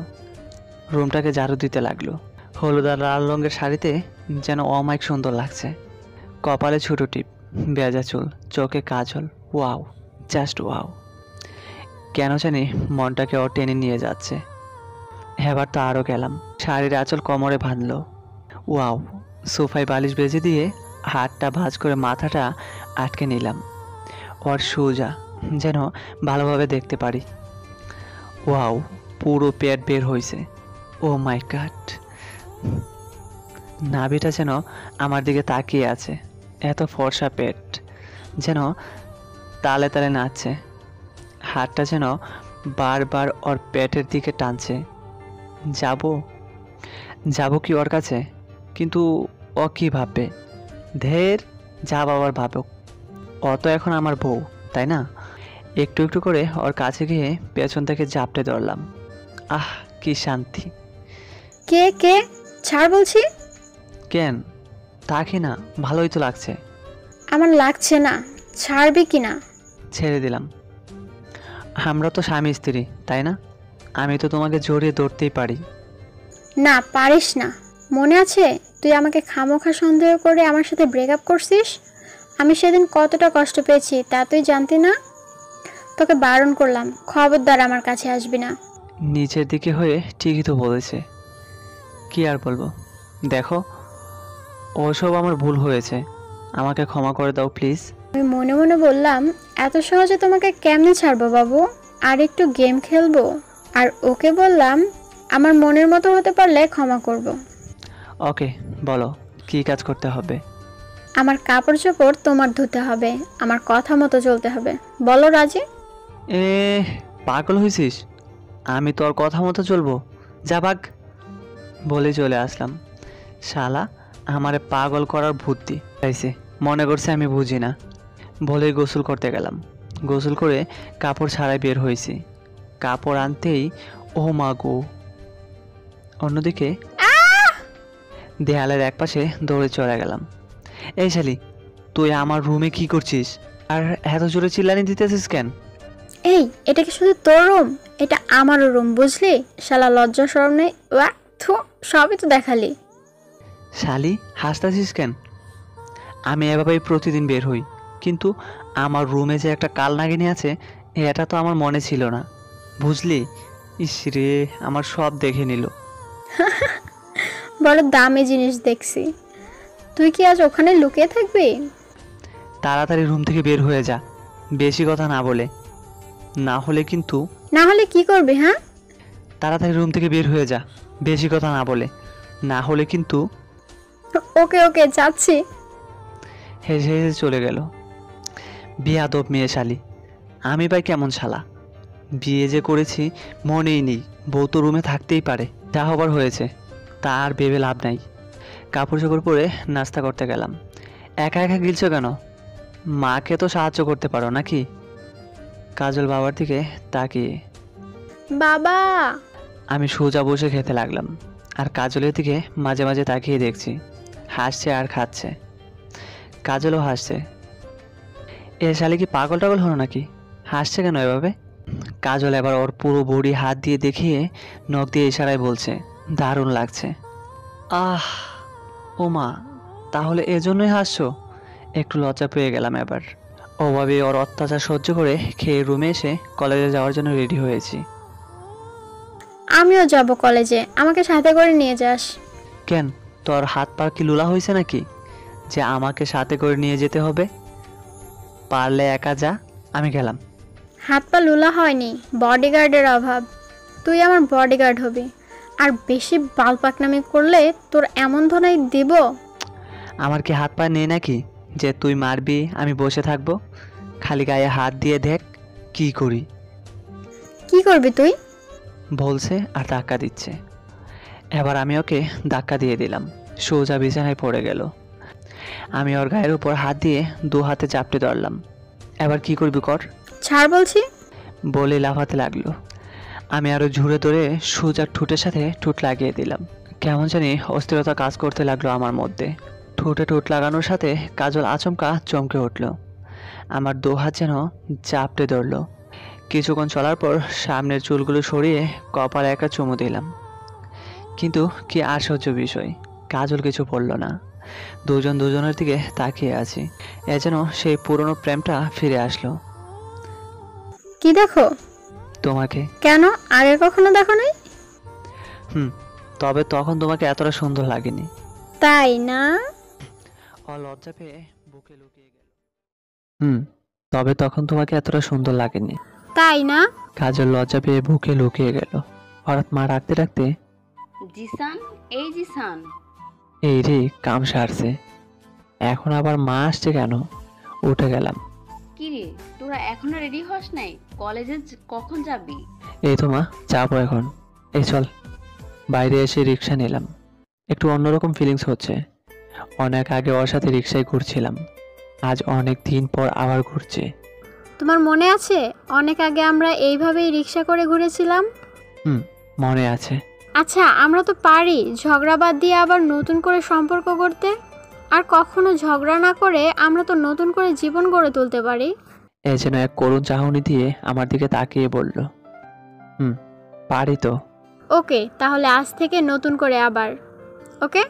রুমটাকে ঝাড়ু দিতে লাগলো। হলুদ আর লাল রঙের শাড়িতে যেন অমায়িক সুন্দর লাগছে। কপালে ছোট টিপ, বেজা চুল, চোখে কাজল। Wow, just wow. কেন জানি মনটাকে ওর টেনে নিয়ে যাচ্ছে। এবার তো আরও গেলাম। শাড়ির আঁচল কোমরে বাঁধলো। ওয়াও, সোফায় বালিশ বেজে দিয়ে হাতটা ভাঁজ করে মাথাটা আটকে নিলাম। ওর সোজা, যেন ভালোভাবে দেখতে পারি। ওয়াও, পুরো পেট বের হয়েছে। ও মাই গড, নাভিটা যেন আমার দিকে তাকিয়ে আছে। এত ফর্সা পেট যেন তালে তালে নাচছে। হাতটা যেন বারবার ওর পেটের দিকে টানছে। যাব কি ওর কাছে? কিন্তু ও কি ভাববে? ধের, যা বাবার ভাবুক, ও তো এখন আমার বউ, তাই না? একটু একটু করে ওর কাছে গিয়ে পেছন থেকে জাপটে ধরলাম। আহ, কি শান্তি। কে কে? ছাড় বলছি। কেন? তাকে না, ভালোই তো লাগছে। আমার লাগছে না, ছাড়বি কি না? ছেড়ে দিলাম। আমরা তো স্বামী স্ত্রী, তাই না? আমি তো তোমাকে জড়িয়ে ধরতেই পারি। না, পারিস না। মনে আছে তুই আমাকে খামোখা সন্দেহ করে আমার সাথে ব্রেকআপ করছিস? আমি সেদিন কতটা কষ্ট পেয়েছি তা তুই জানতি না? তোকে বারণ করলাম, খবরদার আমার কাছে আসবি না। নিচের দিকে হয়ে ঠিকই তো বলেছে, কি আর বলবো। দেখো, ওসব আমার ভুল হয়েছে, আমাকে ক্ষমা করে দাও প্লিজ। আমি মনে মনে বললাম, এত সহজে তোমাকে কেমনে ছাড়বো বাবু? আর একটু গেম খেলবো। আর ওকে বললাম, আমার মনের মতো হতে পারলে ক্ষমা করব। ওকে, বলো কি কাজ করতে হবে? আমার কাপড় চোপড় তোমার ধুতে হবে, আমার কথা মতো চলতে হবে। বলো রাজি? এ পাগল হয়েছিস? আমি তোর কথা মতো চলবো? যা ভাগ। বলে চলে আসলাম। শালা আমারে পাগল করার বুদ্ধি চাইছে, মনে করছে আমি বুঝি না। বলে গোসল করতে গেলাম। গোসল করে কাপড় ছাড়াই বের হয়েছি। কাপড় আনতেই ও মা গো, অন্যদিকে দেয়ালের একপাশে দৌড়ে চলে গেলাম। এই শালি, তুই আমার রুমে কি করছিস? আর এত জোরে চিল্লানি দিতেছিস কেন? এই, এটা কি শুধু তোর রুম? এটা আমারও রুম, বুঝলি? শালা লজ্জা শরম নেই। থু, সবই তো দেখালি। শালি, হাসতেছিস কেন? আমি এভাবেই প্রতিদিন বের হই, কিন্তু আমার রুমে যে একটা কালনাগিনী আছে এটা তো আমার মনে ছিল না, বুঝলি? ইস রে, আমার সব দেখে নিল। বড় দামি জিনিস দেখছি। তুই কি আজ ওখানে লুকিয়ে থাকবি? তাড়াতাড়ি রুম থেকে বের হয়ে যা, বেশি কথা না বলে। না হলে কিন্তু। না হলে কি করবি? হ্যাঁ, তাড়াতাড়ি রুম থেকে বের হয়ে যা, বেশি কথা না বলে। না হলে কিন্তু। ওকে ওকে, যাচ্ছি। হেসে হেসে চলে গেল। বেয়াদব মেয়ে শালি। আমি ভাই কেমন শালা, বিয়ে যে করেছি মনেই নেই। বউ তো রুমে থাকতেই পারে, যা হবার হয়েছে, তা আর ভেবে লাভ নাই। কাপড় চোপড় পরে নাস্তা করতে গেলাম। একা একা গিলছো কেন? মাকে তো সাহায্য করতে পারো নাকি? কাজল বাবার দিকে তাকিয়ে। বাবা। আমি সোজা বসে খেতে লাগলাম, আর কাজলের দিকে মাঝে মাঝে তাকিয়ে দেখছি। হাসছে আর খাচ্ছে। কাজলও হাসছে। এ শালি কি পাগল টাগল হলো নাকি? হাসছে কেন এভাবে? কাজল এবার ওর পুরো বডি হাত দিয়ে দেখিয়ে নখ দিয়ে ইশারায় বলছে, দারুণ লাগছে। আহ, ও মা, তাহলে এজন্যই হাসছো? একটু লজ্জা পেয়ে গেলাম এবার। ওভাবে ওর অত্যাচার সহ্য করে খেয়ে রুমে এসে কলেজে যাওয়ার জন্য রেডি হয়েছি। আমিও যাব কলেজে, আমাকে সাথে করে নিয়ে যাস। কেন, তোর হাত পা কি লুলা হয়েছে নাকি যে আমাকে সাথে করে নিয়ে যেতে হবে? পারলে একা যা, আমি গেলাম। হাত পা লুলা হয়নি, বডিগার্ডের অভাব। তুই আমার বডিগার্ড হবি, আর বেশি বালপাকনামি করলে তোর এমন ধনাই দেব। আমার কি হাত পা নেই নাকি যে তুই মারবি আমি বসে থাকবো? খালি গায়ে হাত দিয়ে দেখ কি করি। কি করবি তুই? বলছে আর ধাক্কা দিচ্ছে। এবার আমি ওকে ধাক্কা দিয়ে দিলাম, সোজা বিছানায় পড়ে গেল। আমি ওর গায়ের উপর হাত দিয়ে 2 হাতে চাপটে ধরলাম। এবার কি করবি কর। ছাড় বলছি। বলে লাফাতে লাগলো। আমি আরো ঝুড়ে ধরে সোজা ঠোঁটের সাথে ঠোঁট লাগিয়ে দিলাম। কেমন জানি অস্থিরতা কাজ করতে লাগলো আমার মধ্যে। ঠোঁটে ঠোঁট লাগানোর সাথে কাজল আচমকা চমকে উঠল। আমার 2 হাত যেন চাপটে ধরলো। কিছুক্ষণ চলার পর সামনের চুলগুলো সরিয়ে কপালে একটা চুমু দিলাম। কিন্তু কি আশ্চর্য বিষয়, কাজল কিছু বলল না। দুজন দুজনের দিকে তাকিয়ে আছি। এ যেন সেই পুরনো প্রেমটা ফিরে আসলো। কি দেখো? তোমাকে। কেন, আগে কখনো দেখো নাই? তবে তখন তোমাকে এতটা সুন্দর লাগেনি। তাই না? ও লজ্জা পেয়ে বুকে লুকিয়ে গেল। তবে তখন তোমাকে এতটা সুন্দর লাগেনি। তাই না? কাজল লজ্জা পেয়ে বুকে লুকিয়ে গেল। হঠাৎ মা রাখতে রাখতে, জিসান, এই জিসান। এই রে, কাম সারছে। এখন আবার মা আসছে কেন? উঠে গেলাম। কি রে, তোরা এখনো রেডি হস নাই? কলেজে কখন যাবি? এই তো মা, যাবো এখন। এই চল। বাইরে এসে রিক্সা নিলাম। একটু অন্যরকম ফিলিংস হচ্ছে। অনেক আগে ওর সাথে রিক্সায় ঘুরছিলাম, আজ অনেক দিন পর আবার ঘুরছি। তোমার মনে আছে অনেক আগে আমরা এইভাবেই রিক্সা করে ঘুরেছিলাম? মনে আছে। আচ্ছা, আমরা তো পারি ঝগড়া বাদ দিয়ে আবার নতুন করে সম্পর্ক করতে। আর কখনো ঝগড়া না করে আমরা তো নতুন করে জীবন গড়ে তুলতে পারি। এ যেন এক করুণ চাহনি দিয়ে আমার দিকে তাকিয়ে বলল, পারি তো। ওকে, তাহলে আজ থেকে নতুন করে আবার। ওকে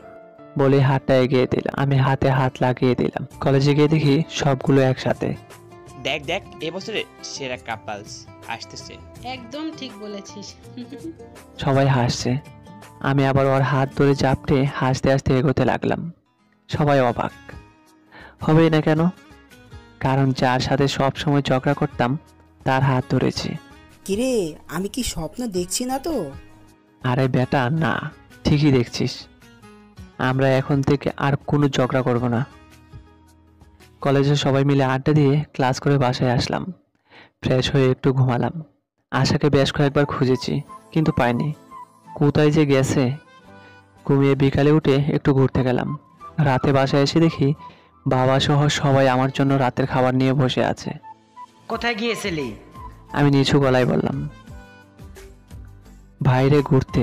বলে হাতটা এগিয়ে দিলাম। আমি হাতে হাত লাগিয়ে দিলাম। কলেজে গিয়ে দেখি সবগুলো একসাথে। দেখ দেখ, এবছরে সেরা কাপলস আসতেছে। একদম ঠিক বলেছিস। সবাই হাসছে। আমি আবার ওর হাত ধরে চাপটে হাসতে হাসতে এগোতে লাগলাম। সবাই অবাক। হবেই না কেন? কারণ যার সাথে সব সময় ঝগড়া করতাম তার হাত ধরেছি। কিরে, আমি কি স্বপ্ন দেখছি না তো? আরে বেটা, না, ঠিকই দেখছিস। আমরা এখন থেকে আর কোনো ঝগড়া করব না। কলেজে সবাই মিলে আড্ডা দিয়ে ক্লাস করে বাসায় আসলাম। ফ্রেশ হয়ে একটু ঘুমালাম। আশাকে বেশ কয়েকবার খুঁজেছি, কিন্তু পাইনি। কোথায় যে গেছে। ঘুমিয়ে বিকালে উঠে একটু ঘুরতে গেলাম। রাতে বাসায় এসে দেখি বাবা সহ সবাই আমার জন্য রাতের খাবার নিয়ে বসে আছে। কোথায় গিয়েছিলি? আমি নিচু গলায় বললাম, বাইরে ঘুরতে।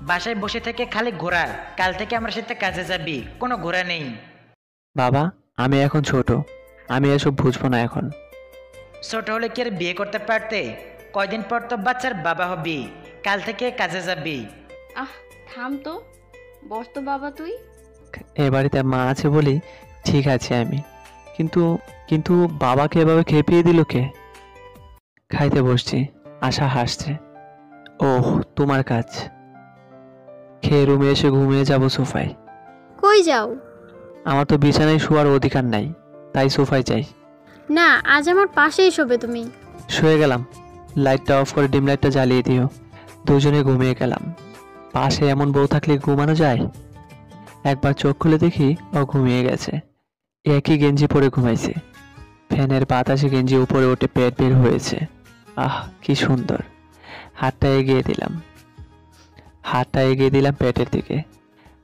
বাসায় বসে থেকে খালি ঘোরা। কাল থেকে আমার সাথে কাজে যাবি, কোনো ঘোরা নেই। বাবা, আমি এখন ছোট, আমি এসব বুঝবো না এখন। ছোট হলে কি আর বিয়ে করতে পারতে? কয়দিন পর তো বাচ্চার বাবা হবি। কাল থেকে কাজে যাবি। থাম তো, বস তো বাবা তুই। এ বাড়িতে মা আছে বলেই ঠিক আছে আমি, কিন্তু বাবাকে এভাবে খেপিয়ে দিল কে? খাইতে বসছি। আশা হাসছে। ওহ, তোমার কাজ। খেয়ে রুমে এসে ঘুমিয়ে যাব সোফায়। কই যাও? আমার তো বিছানায় শোয়ার অধিকার নাই, তাই সোফায় যাই। না, আজ আমার পাশেই শোবে তুমি। শুয়ে গেলাম। লাইটটা অফ করে ডিম লাইটটা জ্বালিয়ে দিও। দুজনে ঘুমিয়ে গেলাম। পাশে এমন বউ থাকলে ঘুমানো যায়? একবার চোখ খুলে দেখি ও ঘুমিয়ে গেছে। একই গেঞ্জি পরে ঘুমাইছে। ফ্যানের বাতাসে গেঞ্জি উপরে উঠে পেট বের হয়েছে। আহ, কি সুন্দর। হাতটা এগিয়ে দিলাম পেটের দিকে।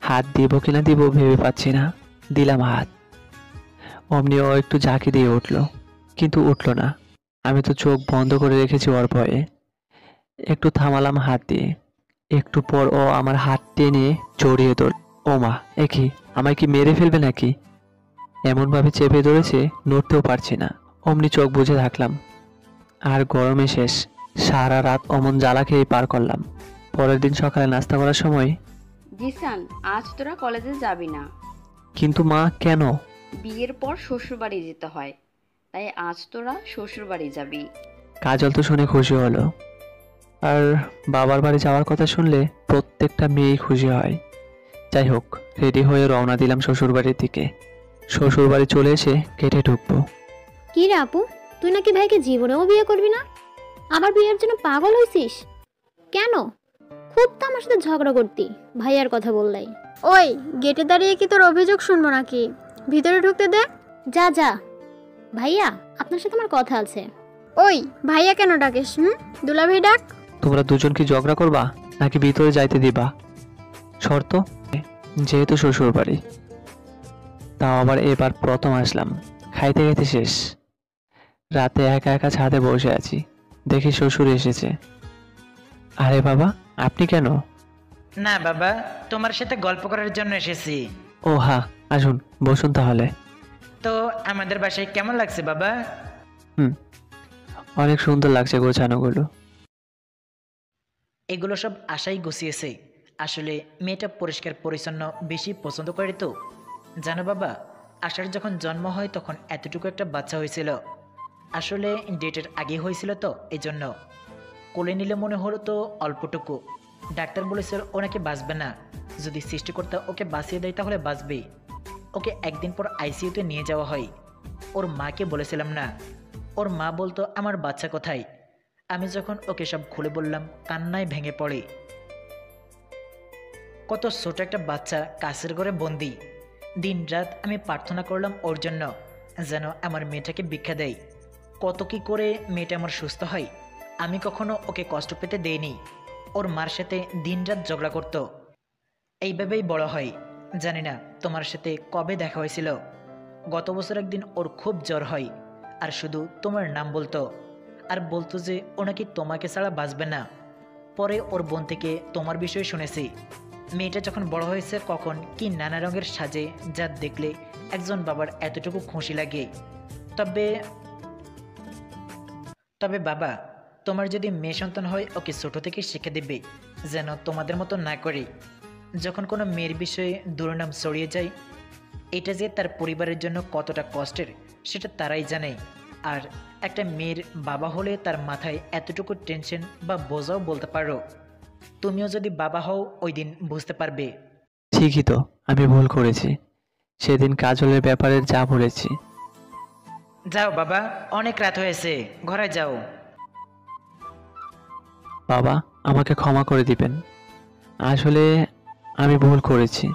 হাত দিব কিনা দিব ভেবে পাচ্ছি না। দিলাম হাত। অমনি ও একটু ঝাঁকি দিয়ে উঠলো, কিন্তু উঠলো না। আমি তো চোখ বন্ধ করে রেখেছি ওর ভয়ে। একটু থামালাম হাত দিয়ে। একটু পর ও আমার হাত টেনে জড়িয়ে ধরল। ও মা, একি আমায় কি মেরে ফেলবে নাকি? এমনভাবে চেপে ধরেছে, নড়তেও পারছি না। অমনি চোখ বুজে থাকলাম। আর গরমে শেষ। সারা রাত অমন জ্বালা খেয়ে পার করলাম। পরের দিন সকালে নাস্তা করার সময়, জিসান, আজ তোরা কলেজে যাবি না। কিন্তু মা, কেন? বিয়ের পর শ্বশুর বাড়ি যেতে হয়, তাই আজ তোরা শ্বশুর বাড়ি যাবি। কাজল তো শুনে খুশি হলো। আর বাবার বাড়ি যাওয়ার কথা শুনলে প্রত্যেকটা মেয়েই খুশি হয়। যাই হোক, রেডি হয়ে রওনা দিলাম শ্বশুর বাড়ির দিকে। শ্বশুর বাড়ি চলে এসে গেটে ঢুকবো। কি রে আপু, তুই নাকি ভাইকে জীবনেও বিয়ে করবি না? আবার বিয়ের জন্য পাগল হয়েছিস কেন? খুব তো আমার সাথে ঝগড়া করতি ভাইয়ার কথা বললাই। ওই গেটে দাঁড়িয়ে কি তোর অভিযোগ শুনবো নাকি? ভিতরে ঢুকতে দে। যা যা, ভাইয়া আপনার সাথে আমার কথা আছে। ওই ভাইয়া কেন ডাকিস? দুলাভাই ডাক। তোমরা দুজন কি ঝগড়া করবা নাকি ভিতরে যাইতে দিবা? শর্ত, যেহেতু শ্বশুর বাড়ি, তাও আবার এবার প্রথম আসলাম, খাইতে খাইতে শেষ। রাতে একা একা ছাদে বসে আছি, দেখি শ্বশুর এসেছে। আরে বাবা, আপনি কেন? না বাবা, তোমার সাথে গল্প করার জন্য এসেছি। ও হ্যাঁ, আসুন বসুন তাহলে। তো আমাদের বাসায় কেমন লাগছে বাবা? অনেক সুন্দর লাগছে গোছানোগুলো। এগুলো সব আশাই গুছিয়েছে। আসলে মেয়েটা পরিষ্কার পরিচ্ছন্ন বেশি পছন্দ করে তো। জানো বাবা, আশার যখন জন্ম হয় তখন এতটুকু একটা বাচ্চা হয়েছিল। আসলে ডেটের আগে হয়েছিল তো, এই জন্য কোলে নিলে মনে হলো তো অল্পটুকু। ডাক্তার বলেছে ও নাকি বাঁচবে না, যদি সৃষ্টিকর্তা ওকে বাঁচিয়ে দেয় তাহলে বাঁচবে। ওকে একদিন পর আইসিইউতে নিয়ে যাওয়া হয়। ওর মাকে বলেছিলাম না, ওর মা বলতো আমার বাচ্চা কোথায়। আমি যখন ওকে সব খুলে বললাম, কান্নায় ভেঙে পড়ে। কত ছোট একটা বাচ্চা কাছের ঘরে বন্দি। দিন রাত আমি প্রার্থনা করলাম ওর জন্য, যেন আমার মেয়েটাকে ভিক্ষা দেয়। কত কি করে মেয়েটা আমার সুস্থ হয়। আমি কখনো ওকে কষ্ট পেতে দেইনি। ওর মার সাথে দিনরাত ঝগড়া করত। এইভাবেই বড় হয়। জানি না তোমার সাথে কবে দেখা হয়েছিল। গত বছর একদিন ওর খুব জ্বর হয়, আর শুধু তোমার নাম বলতো, আর বলতো যে ও নাকি তোমাকে ছাড়া বাঁচবে না। পরে ওর বোন থেকে তোমার বিষয়ে শুনেছি। মেয়েটা যখন বড় হয়েছে কখন কি নানা রঙের সাজে, যা দেখলে একজন বাবার এতটুকু খুশি লাগে। তবে বাবা, তোমার যদি মেয়ে সন্তান হয় ওকে ছোট থেকে শিখে দেবে যেন তোমাদের মতো না করে। যখন কোনো মেয়ের বিষয়ে দুর্নাম ছড়িয়ে যায়, এটা যে তার পরিবারের জন্য কতটা কষ্টের সেটা তারাই জানে। আর একটা মেয়ের বাবা হলে তার মাথায় এতটুকু টেনশন বা বোঝাও বলতে পারো। তুমিও যদি বাবা হও ওই দিন বুঝতে পারবে। ঠিকই তো, আমি ভুল করেছি। সেদিন কাজলের ব্যাপারে যা বলেছি। যাও বাবা, অনেক রাত হয়েছে, ঘরে যাও। বাবা, আমাকে ক্ষমা করে দিবেন, আসলে আমি ভুল করেছি।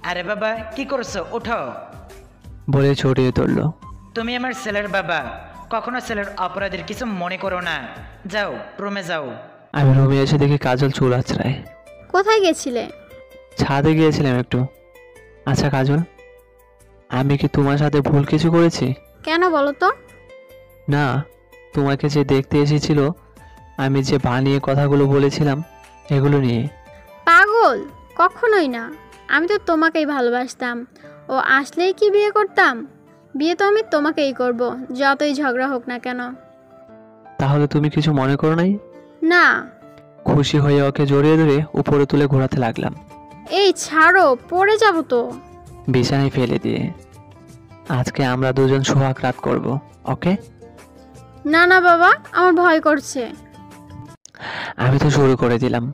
আরে বাবা, কি করছো? ওঠো। বলে ছড়িয়ে ধরল। তুমি আমার ছেলের বাবা, কখনো ছেলের অপরাধের কিছু মনে করো না। যাও, রুমে যাও। আমি রুমে এসে দেখি কাজল চুল আঁচড়ায়। কোথায় গেছিলে? ছাদে গিয়েছিলাম একটু। আচ্ছা কাজল, আমি কি তোমার সাথে ভুল কিছু করেছি? কেন বলো তো? না, তোমাকে যে দেখতে এসেছিল, আমি যে বানিয়ে কথাগুলো বলেছিলাম এগুলো নিয়ে। পাগল, কখনোই না। আমি তো তোমাকেই ভালোবাসতাম। ও আসলেই কি বিয়ে করতাম? বিয়ে তো আমি তোমাকেই করব, যতই ঝগড়া হোক না কেন। তাহলে তুমি কিছু মনে করো নাই? না। খুশি হয়ে ওকে জড়িয়ে ধরে উপরে তুলে ঘোরাতে লাগলাম। এই ছাড়ো, পড়ে যাব তো। বিছানায় ফেলে দিয়ে। আজকে আমরা দুজন সোহাগ রাত করব, ওকে? না না বাবা, আমার ভয় করছে। আমি তো শুরু করে দিলাম।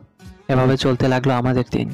এভাবে চলতে লাগলো আমাদের দিন।